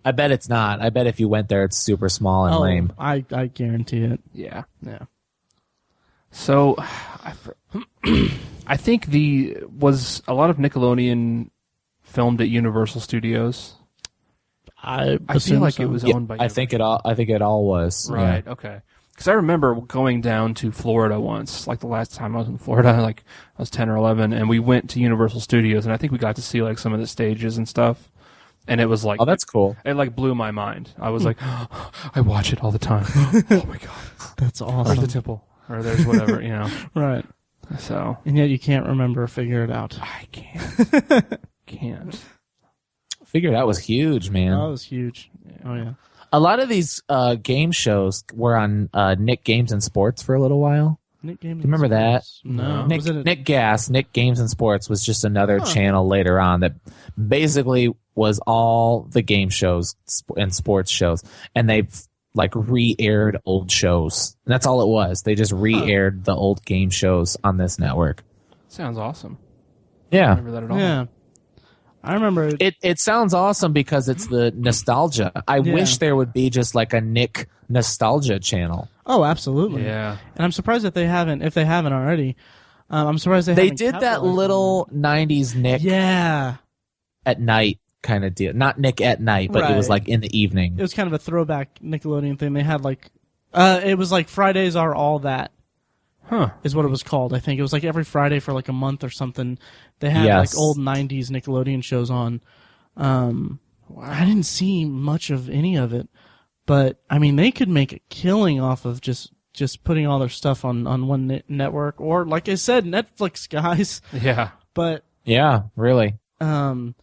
[SPEAKER 3] I bet it's not. I bet if you went there, it's super small and lame.
[SPEAKER 1] I guarantee it.
[SPEAKER 2] Yeah.
[SPEAKER 1] Yeah.
[SPEAKER 2] So, I think was a lot of Nickelodeon filmed at Universal Studios.
[SPEAKER 1] I
[SPEAKER 2] feel like
[SPEAKER 1] so.
[SPEAKER 2] it was owned by.
[SPEAKER 3] I think it all was.
[SPEAKER 2] Right.
[SPEAKER 3] Yeah.
[SPEAKER 2] Okay. Because I remember going down to Florida once, like the last time I was in Florida, like I was 10 or 11, and we went to Universal Studios, and I think we got to see like some of the stages and stuff, and it was like,
[SPEAKER 3] oh, that's cool.
[SPEAKER 2] It like blew my mind. I was like, oh, I watch it all the time. Oh my god,
[SPEAKER 1] that's awesome.
[SPEAKER 2] There's the temple, or there's whatever,
[SPEAKER 1] Right.
[SPEAKER 2] So,
[SPEAKER 1] and yet you can't remember or figure it out.
[SPEAKER 2] I can't.
[SPEAKER 3] Figure that was huge, man.
[SPEAKER 1] That was huge. Oh yeah.
[SPEAKER 3] A lot of these game shows were on Nick Games and Sports for a little while.
[SPEAKER 1] Nick Games.
[SPEAKER 3] Do you remember that?
[SPEAKER 1] No.
[SPEAKER 3] Nick Games and Sports was just another channel later on that basically was all the game shows and sports shows, and they like re-aired old shows. And that's all it was. They just re-aired the old game shows on this network.
[SPEAKER 2] Sounds awesome.
[SPEAKER 3] Yeah.
[SPEAKER 2] I don't remember that at all.
[SPEAKER 1] Yeah. I remember
[SPEAKER 3] It sounds awesome because it's the nostalgia. I wish there would be just like a Nick nostalgia channel.
[SPEAKER 1] Oh, absolutely.
[SPEAKER 2] Yeah.
[SPEAKER 1] And I'm surprised if they haven't already. I'm surprised they haven't
[SPEAKER 3] did that
[SPEAKER 1] capitalized on
[SPEAKER 3] little 90s Nick
[SPEAKER 1] Yeah.
[SPEAKER 3] at night kind of deal. Not Nick at night, but it was
[SPEAKER 1] Right.
[SPEAKER 3] like in the evening.
[SPEAKER 1] It was kind of a throwback Nickelodeon thing. They had like, it was like Fridays Are All That.
[SPEAKER 2] Huh.
[SPEAKER 1] Is what it was called. I think it was like every Friday for like a month or something. They had like old '90s Nickelodeon shows on. I didn't see much of any of it, but I mean, they could make a killing off of just putting all their stuff on one network, or like I said, Netflix guys.
[SPEAKER 2] Yeah.
[SPEAKER 1] But
[SPEAKER 3] Yeah, really.
[SPEAKER 1] but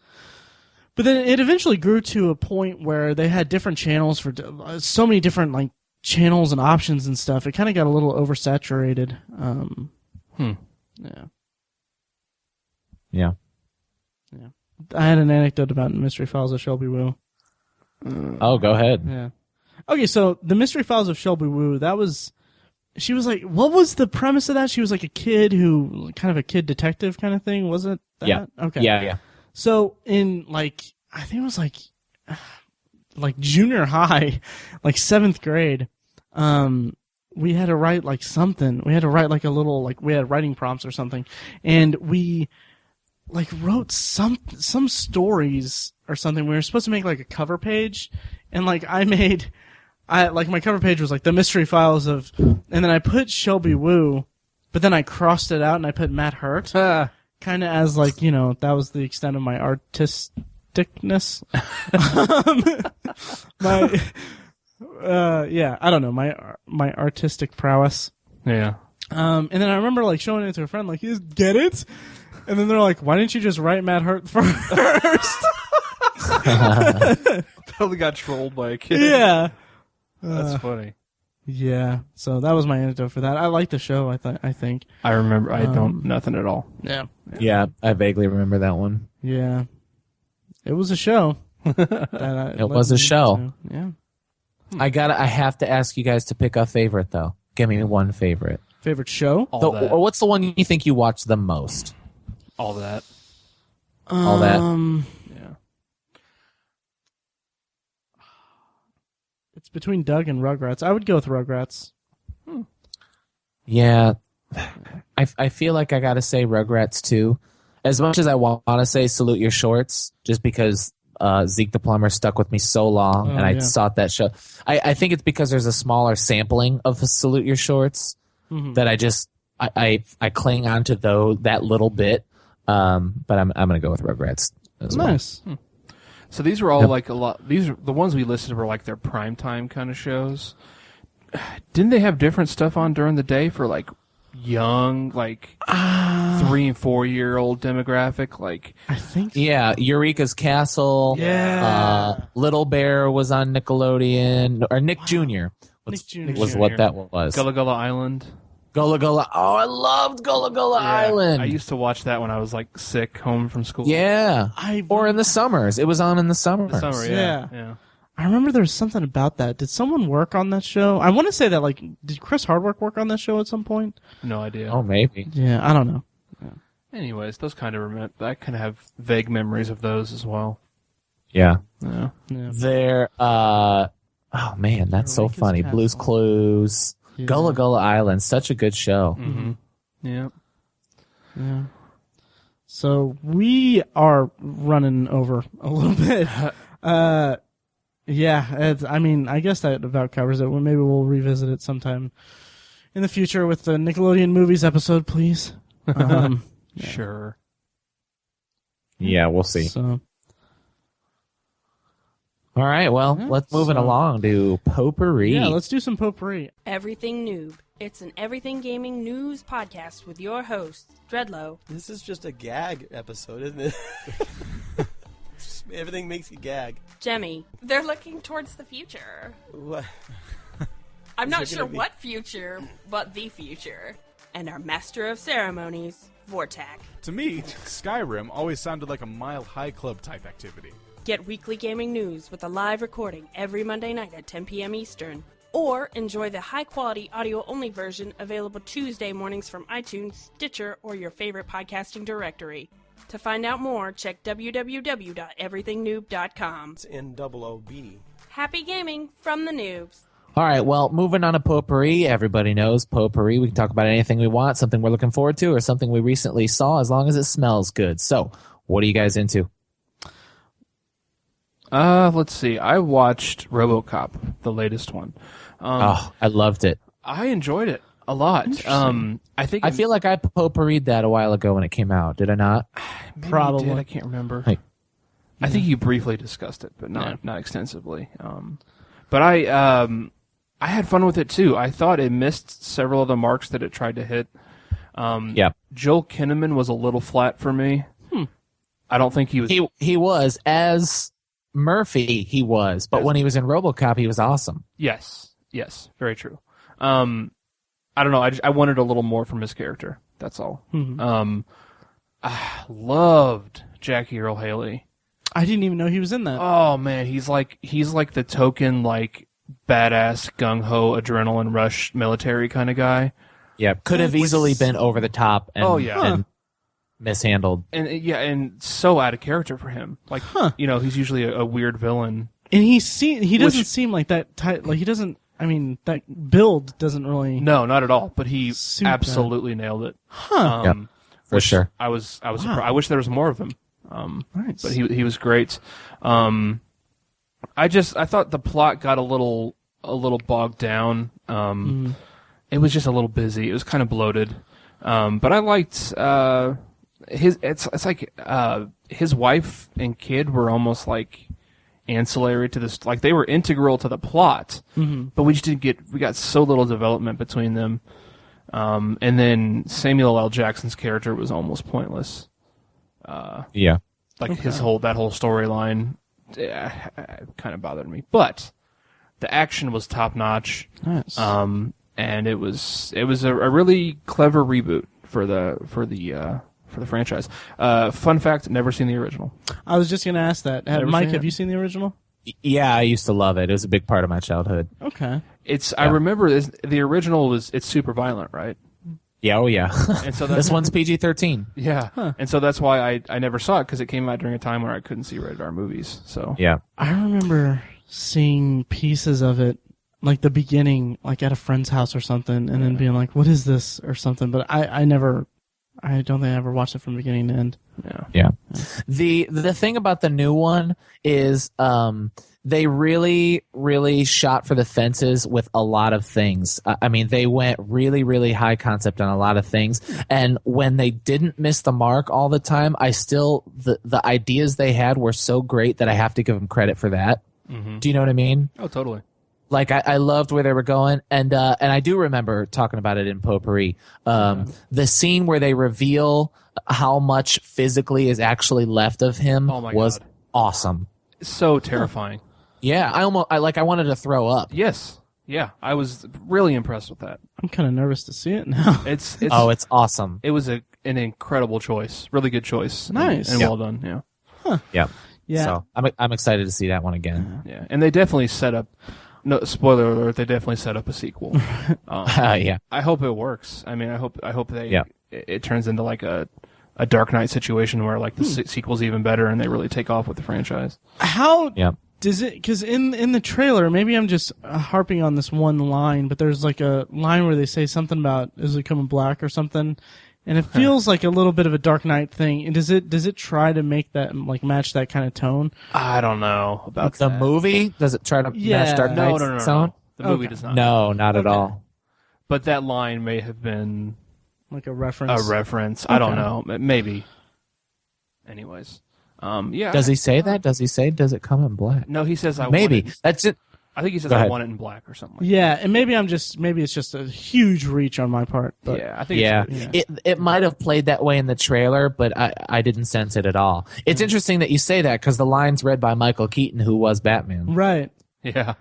[SPEAKER 1] then it eventually grew to a point where they had different channels for so many different like channels and options and stuff. It kind of got a little oversaturated. Yeah.
[SPEAKER 3] Yeah.
[SPEAKER 1] Yeah. I had an anecdote about Mystery Files of Shelby Woo.
[SPEAKER 3] Oh, go ahead.
[SPEAKER 1] Yeah. Okay, so the Mystery Files of Shelby Woo, she was like, what was the premise of that? She was like a kid kind of a kid detective kind of thing, was it that?
[SPEAKER 3] Yeah.
[SPEAKER 1] Okay.
[SPEAKER 3] Yeah.
[SPEAKER 1] So in like, I think it was like junior high, like 7th grade, we had to write like something. We had to write like a little, like we had writing prompts or something. And we like wrote some stories or something. We were supposed to make like a cover page, and like like my cover page was like the Mystery Files of, and then I put Shelby Woo, but then I crossed it out and I put Matt Hurt, kind of as like, that was the extent of my artisticness. I don't know, my artistic prowess.
[SPEAKER 2] Yeah.
[SPEAKER 1] And then I remember like showing it to a friend, like, you just get it? And then they're like, why didn't you just write Matt Hurt first?
[SPEAKER 2] Totally got trolled by a kid.
[SPEAKER 1] Yeah.
[SPEAKER 2] That's funny.
[SPEAKER 1] Yeah. So that was my anecdote for that. I like the show, I think.
[SPEAKER 2] I remember. I don't. Nothing at all.
[SPEAKER 1] Yeah.
[SPEAKER 3] Yeah, I vaguely remember that one.
[SPEAKER 1] Yeah. It was a show.
[SPEAKER 3] It was a show.
[SPEAKER 1] Yeah.
[SPEAKER 3] I have to ask you guys to pick a favorite, though. Give me one favorite.
[SPEAKER 1] Favorite show?
[SPEAKER 3] Or what's the one you think you watch the most?
[SPEAKER 2] All that.
[SPEAKER 3] All that.
[SPEAKER 2] Yeah.
[SPEAKER 1] It's between Doug and Rugrats. I would go with Rugrats.
[SPEAKER 3] Yeah. I feel like I gotta say Rugrats too. As much as I want to say Salute Your Shorts, just because Zeke the Plumber stuck with me so long, and I sought that show. I think it's because there's a smaller sampling of Salute Your Shorts that I cling on to that little bit. But I'm gonna go with Rugrats as well.
[SPEAKER 1] Nice.
[SPEAKER 2] So these were all like a lot. These are the ones we listed were like their primetime kind of shows. Didn't they have different stuff on during the day for like young, like 3 and 4 year old demographic? Like
[SPEAKER 1] I think.
[SPEAKER 3] Yeah, Eureka's Castle.
[SPEAKER 1] Yeah.
[SPEAKER 3] Little Bear was on Nickelodeon, or Nick Jr.
[SPEAKER 1] Nick Jr.
[SPEAKER 3] was what that was.
[SPEAKER 2] Gullah Gullah Island.
[SPEAKER 3] Gullah Gullah. Oh, I loved Gullah Gullah Island.
[SPEAKER 2] I used to watch that when I was like sick home from school.
[SPEAKER 3] Yeah. Or in the summers. It was on in the summers.
[SPEAKER 2] The summer, yeah.
[SPEAKER 1] I remember there was something about that. Did someone work on that show? I want to say that, like, did Chris Hardwick work on that show at some point?
[SPEAKER 2] No idea.
[SPEAKER 3] Oh, maybe.
[SPEAKER 1] Yeah, I don't know.
[SPEAKER 2] Anyways, those kind of I kind of have vague memories of those as well.
[SPEAKER 3] Yeah.
[SPEAKER 2] Yeah.
[SPEAKER 3] They're, oh man, that's so funny.
[SPEAKER 1] Castle.
[SPEAKER 3] Blue's Clues.
[SPEAKER 1] Yeah.
[SPEAKER 3] Gullah Gullah Island, such a good show.
[SPEAKER 2] Mm-hmm. Yeah.
[SPEAKER 1] Yeah. So we are running over a little bit. I guess that about covers it. Well, maybe we'll revisit it sometime in the future with the Nickelodeon movies episode, please.
[SPEAKER 2] Sure.
[SPEAKER 3] Yeah, we'll see.
[SPEAKER 1] So,
[SPEAKER 3] All right, well, let's move it along to Potpourri.
[SPEAKER 1] yeah, let's do some potpourri.
[SPEAKER 4] Everything Noob. It's an everything gaming news podcast with your host, Dreadlow.
[SPEAKER 5] This is just a gag episode, isn't it? Everything makes you gag.
[SPEAKER 4] Jemmy.
[SPEAKER 6] They're looking towards the future.
[SPEAKER 5] What?
[SPEAKER 6] I'm
[SPEAKER 5] Is
[SPEAKER 6] not
[SPEAKER 5] there
[SPEAKER 6] sure
[SPEAKER 5] gonna be-
[SPEAKER 6] what future, but the future.
[SPEAKER 4] And our master of ceremonies, Vortak.
[SPEAKER 7] To me, Skyrim always sounded like a Mile High Club type activity.
[SPEAKER 4] Get weekly gaming news with a live recording every Monday night at 10 p.m. Eastern. Or enjoy the high-quality audio-only version available Tuesday mornings from iTunes, Stitcher, or your favorite podcasting directory. To find out more, check www.everythingnoob.com.
[SPEAKER 5] It's in OOB.
[SPEAKER 4] Happy gaming from the noobs.
[SPEAKER 3] All right, well, moving on to Potpourri. Everybody knows Potpourri. We can talk about anything we want, something we're looking forward to, or something we recently saw, as long as it smells good. So, what are you guys into?
[SPEAKER 2] Let's see. I watched Robocop, the latest one.
[SPEAKER 3] I loved it.
[SPEAKER 2] I enjoyed it a lot. I
[SPEAKER 3] feel like I potpourried that a while ago when it came out. Did I not?
[SPEAKER 2] Probably. I can't remember.
[SPEAKER 3] Hey.
[SPEAKER 2] I think you briefly discussed it, but not extensively. But I had fun with it too. I thought it missed several of the marks that it tried to hit. Joel Kinnaman was a little flat for me. I don't think he was.
[SPEAKER 3] He was as Murphy. He was, but when he was in RoboCop, he was awesome.
[SPEAKER 2] Yes, very true. I don't know. I wanted a little more from his character. That's all. I loved Jackie Earle Haley.
[SPEAKER 1] I didn't even know he was in that.
[SPEAKER 2] Oh man, he's like the token like badass gung ho adrenaline rush military kind of guy.
[SPEAKER 3] Yeah, could have easily been over the top and, and mishandled.
[SPEAKER 2] And so out of character for him. Like he's usually a weird villain.
[SPEAKER 1] And he doesn't seem like that type. Like he doesn't. I mean, that build doesn't really.
[SPEAKER 2] No, not at all. But he absolutely nailed it.
[SPEAKER 3] For sure.
[SPEAKER 2] I was surprised. I wish there was more of him.
[SPEAKER 1] Nice.
[SPEAKER 2] But he was great. I thought the plot got a little bogged down. It was just a little busy. It was kind of bloated. But I liked it's like his wife and kid were almost like ancillary to this, like they were integral to the plot. But we got so little development between them. And then Samuel L. Jackson's character was almost pointless. Like that whole storyline kind of bothered me. But the action was top notch.
[SPEAKER 1] Nice.
[SPEAKER 2] And it was a really clever reboot for the franchise. Fun fact: never seen the original.
[SPEAKER 1] I was just going to ask that. Mike, have you seen the original?
[SPEAKER 3] Yeah, I used to love it. It was a big part of my childhood.
[SPEAKER 1] Okay.
[SPEAKER 2] I remember the original it's super violent, right?
[SPEAKER 3] Yeah, oh yeah.
[SPEAKER 2] And so
[SPEAKER 3] this one's PG-13.
[SPEAKER 2] Yeah. And so that's why I never saw it, because it came out during a time where I couldn't see rated R movies. So
[SPEAKER 3] yeah.
[SPEAKER 1] I remember seeing pieces of it, like the beginning, like at a friend's house or something, and then being like, "What is this?" or something. But I don't think I ever watched it from beginning to end.
[SPEAKER 3] Yeah. The thing about the new one is they really, really shot for the fences with a lot of things. I mean, they went really, really high concept on a lot of things. And when they didn't miss the mark all the time, the ideas they had were so great that I have to give them credit for that. Do you know what I mean?
[SPEAKER 2] Oh, totally.
[SPEAKER 3] Like I loved where they were going, and I do remember talking about it in Potpourri. The scene where they reveal how much physically is actually left of him was awesome.
[SPEAKER 2] So terrifying.
[SPEAKER 3] Yeah, I wanted to throw up.
[SPEAKER 2] Yes. Yeah, I was really impressed with that.
[SPEAKER 1] I'm kind of nervous to see it now.
[SPEAKER 2] It's
[SPEAKER 3] awesome.
[SPEAKER 2] It was an incredible choice, really good choice.
[SPEAKER 1] Nice
[SPEAKER 2] and well done. Yeah.
[SPEAKER 1] Huh.
[SPEAKER 3] Yeah.
[SPEAKER 1] Yeah.
[SPEAKER 3] So I'm excited to see that one again.
[SPEAKER 2] Yeah, and they definitely set up. No, spoiler alert! They definitely set up a sequel.
[SPEAKER 3] Yeah.
[SPEAKER 2] I hope it works. I mean, I hope it turns into like a Dark Knight situation where like the sequel's even better and they really take off with the franchise.
[SPEAKER 1] How does it? Because in the trailer, maybe I'm just harping on this one line, but there's like a line where they say something about is it coming black or something, and it feels like a little bit of a Dark Knight thing. And does it try to make that like match that kind of tone?
[SPEAKER 2] I don't know about
[SPEAKER 3] the
[SPEAKER 2] that.
[SPEAKER 3] movie. Does it try to match Dark Knight's tone?
[SPEAKER 2] No. The movie does not.
[SPEAKER 3] No, not at all.
[SPEAKER 2] But that line may have been
[SPEAKER 1] like a reference.
[SPEAKER 2] I don't know. Maybe. Anyways, yeah.
[SPEAKER 3] Does he say that? Does he say does it come in black?
[SPEAKER 2] No, he says
[SPEAKER 3] maybe that's it.
[SPEAKER 2] I think he says I want it in black or something.
[SPEAKER 1] And maybe it's just a huge reach on my part. But
[SPEAKER 2] I think
[SPEAKER 3] it might have played that way in the trailer, but I didn't sense it at all. It's interesting that you say that because the line's read by Michael Keaton, who was Batman.
[SPEAKER 1] Right.
[SPEAKER 2] Yeah.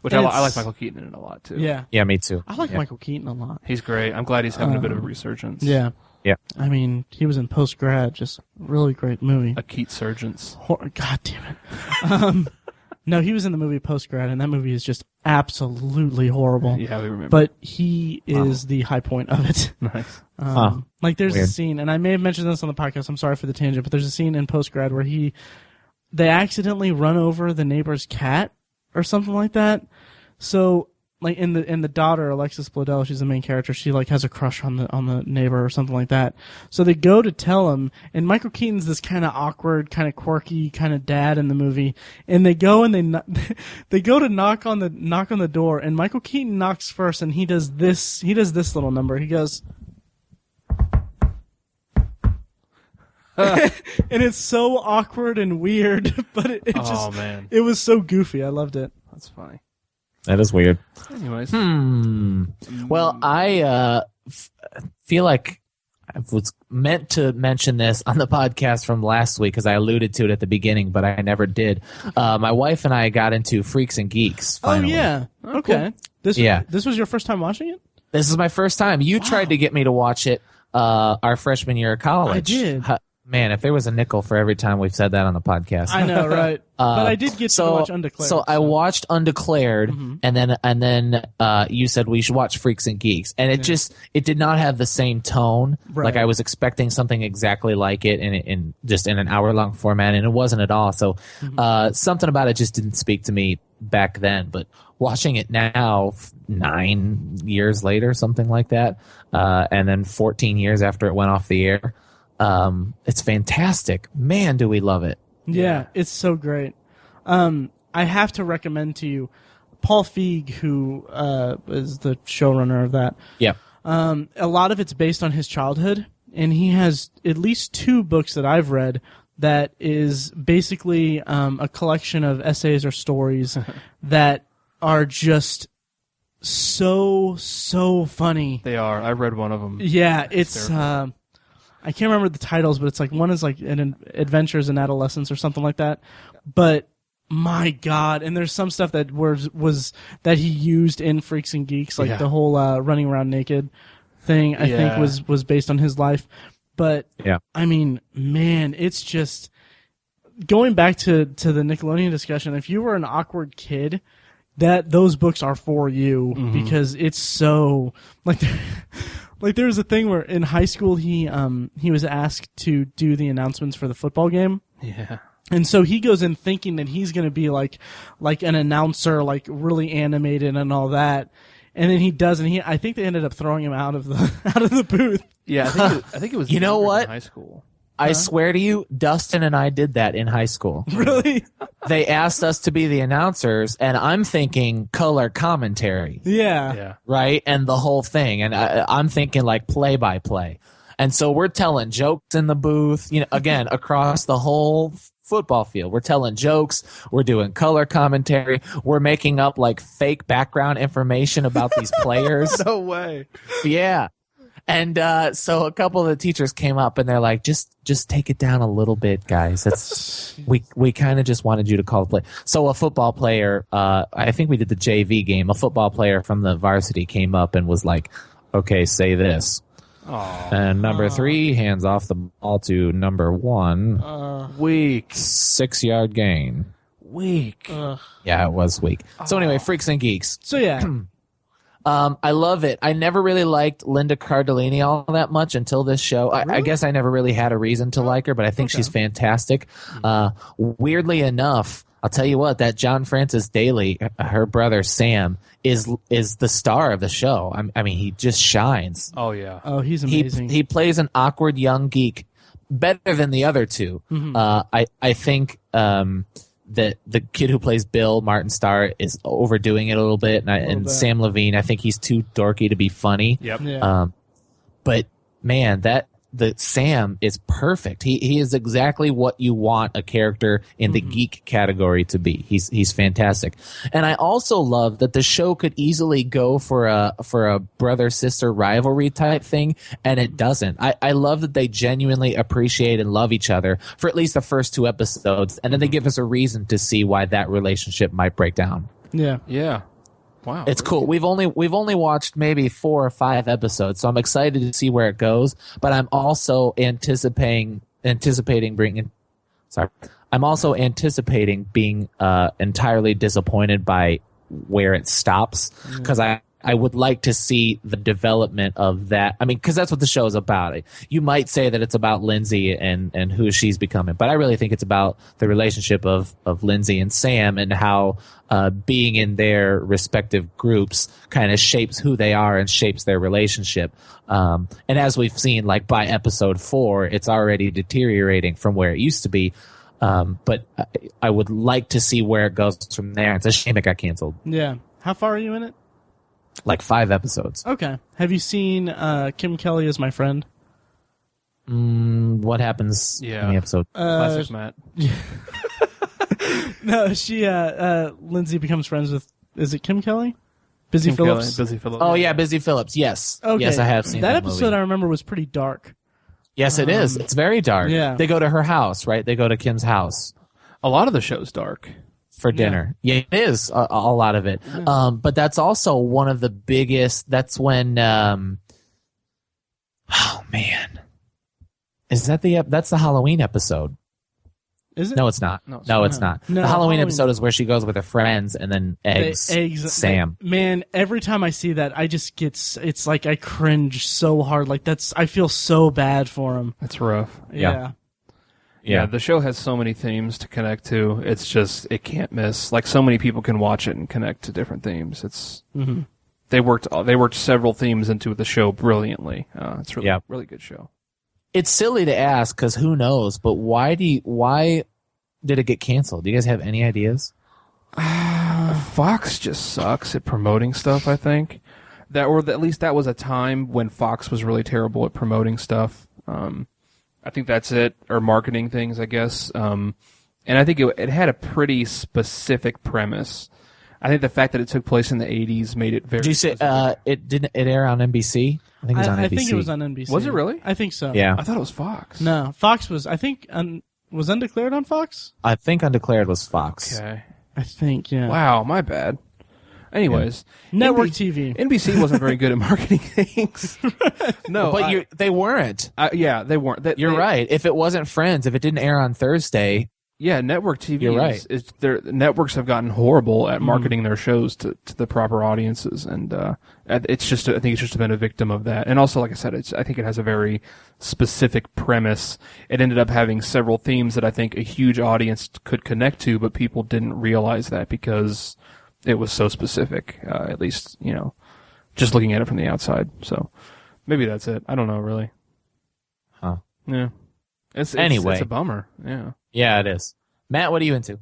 [SPEAKER 2] Which I like Michael Keaton in it a lot too.
[SPEAKER 1] Yeah.
[SPEAKER 3] Yeah, me too.
[SPEAKER 1] I like Michael Keaton a lot.
[SPEAKER 2] He's great. I'm glad he's having a bit of a resurgence.
[SPEAKER 1] Yeah.
[SPEAKER 3] Yeah.
[SPEAKER 1] I mean, he was in Post Grad, just really great movie.
[SPEAKER 2] A Keat Surgeons.
[SPEAKER 1] God damn it. No, he was in the movie Post Grad, and that movie is just absolutely horrible.
[SPEAKER 2] Yeah, we remember.
[SPEAKER 1] But he is the high point of it.
[SPEAKER 2] Nice.
[SPEAKER 1] Like there's
[SPEAKER 3] Weird.
[SPEAKER 1] a scene, and I may have mentioned this on the podcast. I'm sorry for the tangent, but there's a scene in Postgrad where they accidentally run over the neighbor's cat or something like that. So like in the daughter, Alexis Bledel, she's the main character. She like has a crush on the neighbor or something like that. So they go to tell him, and Michael Keaton's this kind of awkward, kind of quirky, kind of dad in the movie. And they go and they go to knock on the door, and Michael Keaton knocks first, and he does this little number. He goes. And it's so awkward and weird, but it just
[SPEAKER 2] man.
[SPEAKER 1] It was so goofy. I loved it.
[SPEAKER 2] That's funny.
[SPEAKER 3] That is weird.
[SPEAKER 2] Anyways.
[SPEAKER 3] Well, I feel like I was meant to mention this on the podcast from last week because I alluded to it at the beginning, but I never did. My wife and I got into Freaks and Geeks, finally.
[SPEAKER 1] Oh, yeah. Okay.
[SPEAKER 2] Cool.
[SPEAKER 1] This was your first time watching it?
[SPEAKER 3] This is my first time. You tried to get me to watch it our freshman year of college.
[SPEAKER 1] I did.
[SPEAKER 3] Man, if there was a nickel for every time we've said that on the podcast.
[SPEAKER 1] I know, right? But I did get to watch Undeclared.
[SPEAKER 3] So I watched Undeclared, and then you said we should watch Freaks and Geeks, and it did not have the same tone.
[SPEAKER 1] Right.
[SPEAKER 3] Like I was expecting something exactly like it, in just in an hour-long format, and it wasn't at all. So something about it just didn't speak to me back then. But watching it now, 9 years later, something like that, and then 14 years after it went off the air. It's fantastic. Man, do we love it.
[SPEAKER 1] Yeah, it's so great. I have to recommend to you Paul Feig, who is the showrunner of that.
[SPEAKER 3] Yeah.
[SPEAKER 1] A lot of it's based on his childhood, and he has at least 2 books that I've read that is basically a collection of essays or stories that are just so funny.
[SPEAKER 2] They are. I read one of them.
[SPEAKER 1] Yeah, it's I can't remember the titles, but it's like one is like an Adventures in Adolescence or something like that. But my God, and there's some stuff that was that he used in Freaks and Geeks, like the whole running around naked thing. I think was based on his life. But I mean, man, it's just going back to the Nickelodeon discussion. If you were an awkward kid, those books are for you because it's so like. Like there was a thing where in high school he was asked to do the announcements for the football game.
[SPEAKER 2] Yeah.
[SPEAKER 1] And so he goes in thinking that he's going to be like an announcer, like really animated and all that. And then he does, and I think they ended up throwing him out of the booth.
[SPEAKER 2] Yeah, I think it was.
[SPEAKER 3] You know what?
[SPEAKER 2] In high school.
[SPEAKER 3] I swear to you, Dustin and I did that in high school.
[SPEAKER 1] Really?
[SPEAKER 3] They asked us to be the announcers, and I'm thinking color commentary.
[SPEAKER 1] Yeah.
[SPEAKER 3] Right? And the whole thing. And I'm thinking like play-by-play. And so we're telling jokes in the booth, again, across the whole football field. We're telling jokes. We're doing color commentary. We're making up like fake background information about these players.
[SPEAKER 2] No way.
[SPEAKER 3] Yeah. And so a couple of the teachers came up and they're like, just take it down a little bit, guys. That's we kind of just wanted you to call the play. So a football player, I think we did the JV game. A football player from the varsity came up and was like, "Okay, say this."
[SPEAKER 2] Aww.
[SPEAKER 3] And number 3 hands off the ball to number 1.
[SPEAKER 2] Weak.
[SPEAKER 3] 6-yard gain.
[SPEAKER 2] Weak.
[SPEAKER 3] Yeah, it was weak. So anyway, Freaks and Geeks.
[SPEAKER 1] So yeah.
[SPEAKER 3] I love it. I never really liked Linda Cardellini all that much until this show. I guess I never really had a reason to like her, but I think she's fantastic. Weirdly enough, I'll tell you what, that John Francis Daly, her brother Sam, is the star of the show. I mean, he just shines.
[SPEAKER 2] Oh yeah.
[SPEAKER 1] Oh, he's amazing.
[SPEAKER 3] He plays an awkward young geek better than the other 2. I think that the kid who plays Bill, Martin Starr, is overdoing it a little bit, and Sam Levine, I think he's too dorky to be funny.
[SPEAKER 2] Yep.
[SPEAKER 1] Yeah.
[SPEAKER 3] But man, the Sam is perfect. He is exactly what you want a character in the geek category to be. He's fantastic. And I also love that the show could easily go for a brother-sister rivalry type thing, and it doesn't. I love that they genuinely appreciate and love each other for at least the first 2 episodes, and then they give us a reason to see why that relationship might break down.
[SPEAKER 1] Yeah.
[SPEAKER 2] Yeah. Wow.
[SPEAKER 3] It's cool. We've only watched maybe 4 or 5 episodes, so I'm excited to see where it goes. But I'm also anticipating being entirely disappointed by where it stops, because I would like to see the development of that. I mean, because that's what the show is about. You might say that it's about Lindsay and who she's becoming, but I really think it's about the relationship of Lindsay and Sam, and how being in their respective groups kind of shapes who they are and shapes their relationship. And as we've seen, like by episode 4, it's already deteriorating from where it used to be. But I would like to see where it goes from there. It's a shame it got canceled.
[SPEAKER 1] Yeah. How far are you in it?
[SPEAKER 3] Like 5 episodes.
[SPEAKER 1] Okay. Have you seen Kim Kelly as My Friend?
[SPEAKER 3] What happens in the episode?
[SPEAKER 2] Classic Matt.
[SPEAKER 1] No, Lindsay becomes friends with, is it Kim Kelly? Busy Phillips?
[SPEAKER 2] Busy Phillips.
[SPEAKER 3] Oh, yeah, Busy Phillips. Yes.
[SPEAKER 1] Okay.
[SPEAKER 3] Yes, I have seen that
[SPEAKER 1] episode.
[SPEAKER 3] movie.
[SPEAKER 1] I remember was pretty dark.
[SPEAKER 3] Yes, it is. It's very dark.
[SPEAKER 1] Yeah.
[SPEAKER 3] They go to her house, right? They go to Kim's house
[SPEAKER 2] A lot of the show's dark.
[SPEAKER 3] for dinner. Yeah, it is a lot of it.
[SPEAKER 1] Yeah.
[SPEAKER 3] But that's also one of the biggest. That's when. Oh man, is that that's the Halloween episode?
[SPEAKER 1] Is it?
[SPEAKER 3] No, it's not. No, it's not.
[SPEAKER 1] No,
[SPEAKER 3] the Halloween
[SPEAKER 1] Halloween
[SPEAKER 3] episode is where she goes with her friends and then eggs Sam.
[SPEAKER 1] Man, every time I see that, I just it's like I cringe so hard. Like I feel so bad for him.
[SPEAKER 2] It's rough.
[SPEAKER 1] Yeah.
[SPEAKER 2] Yeah, the show has so many themes to connect to. It's just, it can't miss. Like, so many people can watch it and connect to different themes. It's they worked several themes into the show brilliantly. It's really good show.
[SPEAKER 3] It's silly to ask because who knows, but why did it get canceled? Do you guys have any ideas?
[SPEAKER 2] Fox just sucks at promoting stuff, I think. At least that was a time when Fox was really terrible at promoting stuff. I think that's it, or marketing things, I guess. And I think it had a pretty specific premise. I think the fact that it took place in the 80s made it very.
[SPEAKER 3] Did you say it air on NBC? I think it was on NBC.
[SPEAKER 1] I think it was on NBC.
[SPEAKER 2] Was it really?
[SPEAKER 1] I think so.
[SPEAKER 3] Yeah.
[SPEAKER 2] I thought it was Fox.
[SPEAKER 1] No, Fox was. I think was Undeclared on Fox.
[SPEAKER 3] I think Undeclared was Fox.
[SPEAKER 2] Okay.
[SPEAKER 1] I think. Yeah.
[SPEAKER 2] Wow, my bad. Anyways,
[SPEAKER 1] Network TV.
[SPEAKER 2] NBC wasn't very good at marketing things. No,
[SPEAKER 3] but they weren't.
[SPEAKER 2] Yeah, they weren't.
[SPEAKER 3] You're right. If it wasn't Friends, if it didn't air on Thursday.
[SPEAKER 2] Yeah, network TV.
[SPEAKER 3] You're right.
[SPEAKER 2] Networks have gotten horrible at marketing their shows to the proper audiences, and I think it's just been a victim of that. And also, like I said, I think it has a very specific premise. It ended up having several themes that I think a huge audience could connect to, but people didn't realize that because it was so specific. At least, just looking at it from the outside. So maybe that's it. I don't know, really.
[SPEAKER 3] Huh.
[SPEAKER 2] Yeah.
[SPEAKER 3] Anyway,
[SPEAKER 2] it's a bummer. Yeah.
[SPEAKER 3] Yeah, it is. Matt, what are you into?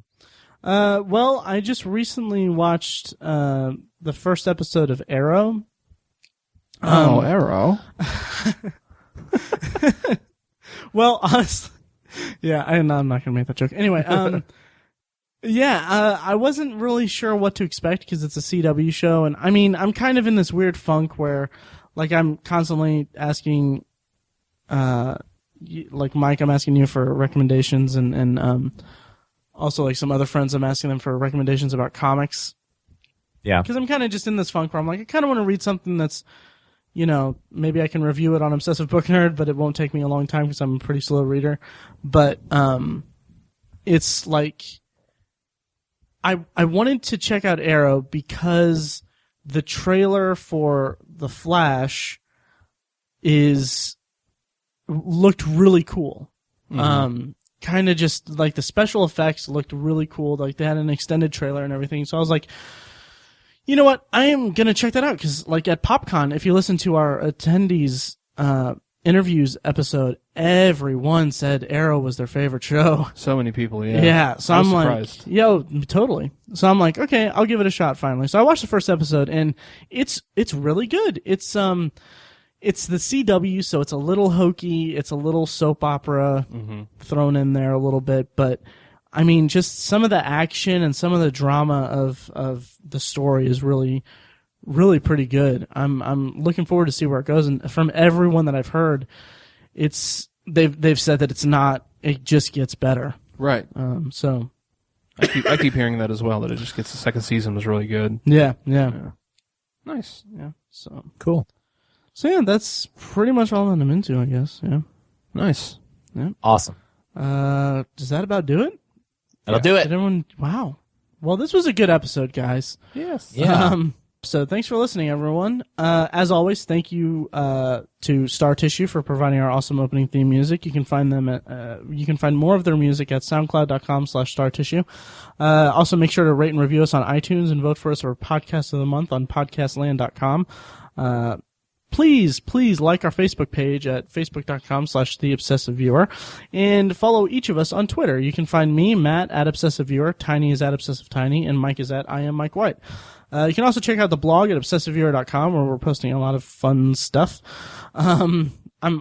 [SPEAKER 1] Well, I just recently watched the first episode of Arrow.
[SPEAKER 2] Arrow.
[SPEAKER 1] Well, honestly, yeah, I'm not going to make that joke. Anyway, I wasn't really sure what to expect because it's a CW show, and I mean, I'm kind of in this weird funk where, like, I'm constantly asking, like Mike, I'm asking you for recommendations, and also like some other friends, I'm asking them for recommendations about comics.
[SPEAKER 3] Yeah,
[SPEAKER 1] because I'm kind of just in this funk where I'm like, I kind of want to read something that's, maybe I can review it on Obsessive Book Nerd, but it won't take me a long time because I'm a pretty slow reader. But it's like I wanted to check out Arrow because the trailer for The Flash looked really cool.
[SPEAKER 2] Mm-hmm.
[SPEAKER 1] Kind of just like the special effects looked really cool. Like they had an extended trailer and everything. So I was like, you know what? I am going to check that out because like at PopCon, if you listen to our attendees interviews episode, everyone said Arrow was their favorite show.
[SPEAKER 2] So many people, yeah.
[SPEAKER 1] Yeah, so I'm
[SPEAKER 2] surprised.
[SPEAKER 1] like, yo, totally. So I'm like, okay, I'll give it a shot finally. So I watched the first episode and it's really good. It's the CW, so it's a little hokey. It's a little soap opera thrown in there a little bit, but I mean, just some of the action and some of the drama of the story is really, really pretty good. I'm looking forward to see where it goes. And from everyone that I've heard, they've said that it just gets better.
[SPEAKER 2] Right.
[SPEAKER 1] So
[SPEAKER 2] I keep hearing that as well. That it just gets the second season was really good.
[SPEAKER 1] Yeah.
[SPEAKER 2] Nice.
[SPEAKER 1] Yeah. So
[SPEAKER 3] cool.
[SPEAKER 1] So yeah, that's pretty much all that I'm into, I guess. Yeah.
[SPEAKER 2] Nice.
[SPEAKER 3] Yeah. Awesome.
[SPEAKER 1] Does that about do it?
[SPEAKER 3] That'll do it.
[SPEAKER 1] Did everyone? Wow. Well, this was a good episode, guys.
[SPEAKER 2] Yes.
[SPEAKER 3] Yeah.
[SPEAKER 1] So thanks for listening, everyone. As always, thank you to Star Tissue for providing our awesome opening theme music. You can find them you can find more of their music at soundcloud.com/startissue. Also, make sure to rate and review us on iTunes and vote for us for Podcast of the Month on podcastland.com. Please like our Facebook page at facebook.com/theobsessiveviewer and follow each of us on Twitter. You can find me, Matt, at obsessiveviewer, Tiny is at obsessivetiny, and Mike is at I am Mike White. You can also check out the blog at obsessiveviewer.com where we're posting a lot of fun stuff. I'm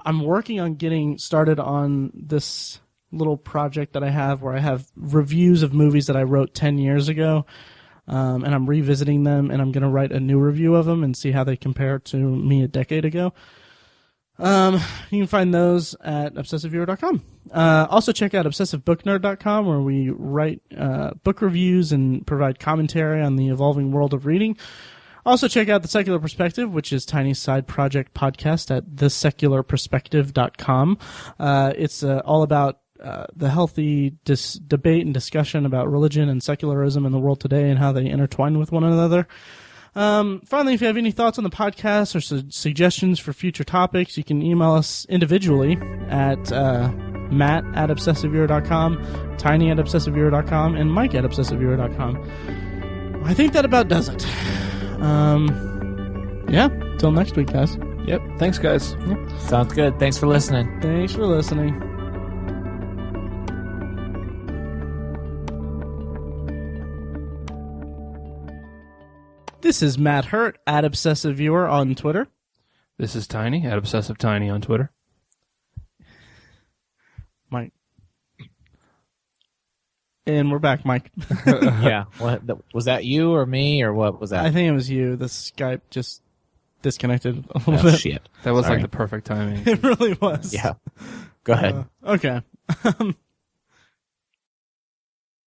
[SPEAKER 1] working on getting started on this little project that I have where I have reviews of movies that I wrote 10 years ago. And I'm revisiting them, and I'm going to write a new review of them and see how they compare to me a decade ago. You can find those at obsessiveviewer.com. Also check out obsessivebooknerd.com where we write book reviews and provide commentary on the evolving world of reading. Also check out The Secular Perspective, which is Tiny's side project podcast at thesecularperspective.com. It's all about the healthy debate and discussion about religion and secularism in the world today and how they intertwine with one another. Finally, if you have any thoughts on the podcast or suggestions for future topics, you can email us individually at matt@obsessiveviewer.com, tiny@obsessiveviewer.com, and mike@obsessiveviewer.com. I think that about does it. Yeah, till next week, guys.
[SPEAKER 2] Yep. Thanks, guys.
[SPEAKER 1] Yep.
[SPEAKER 3] Sounds good. Thanks for listening.
[SPEAKER 1] Thanks for listening. This is Matt Hurt at Obsessive Viewer on Twitter.
[SPEAKER 2] This is Tiny at ObsessiveTiny on Twitter.
[SPEAKER 1] Mike. And we're back, Mike.
[SPEAKER 3] Yeah. Was that you or me or what was that?
[SPEAKER 1] I think it was you. The Skype just disconnected a little bit.
[SPEAKER 3] Shit.
[SPEAKER 2] That was
[SPEAKER 3] Sorry.
[SPEAKER 2] like the perfect timing.
[SPEAKER 1] It really was.
[SPEAKER 3] Yeah. Go ahead.
[SPEAKER 1] Okay.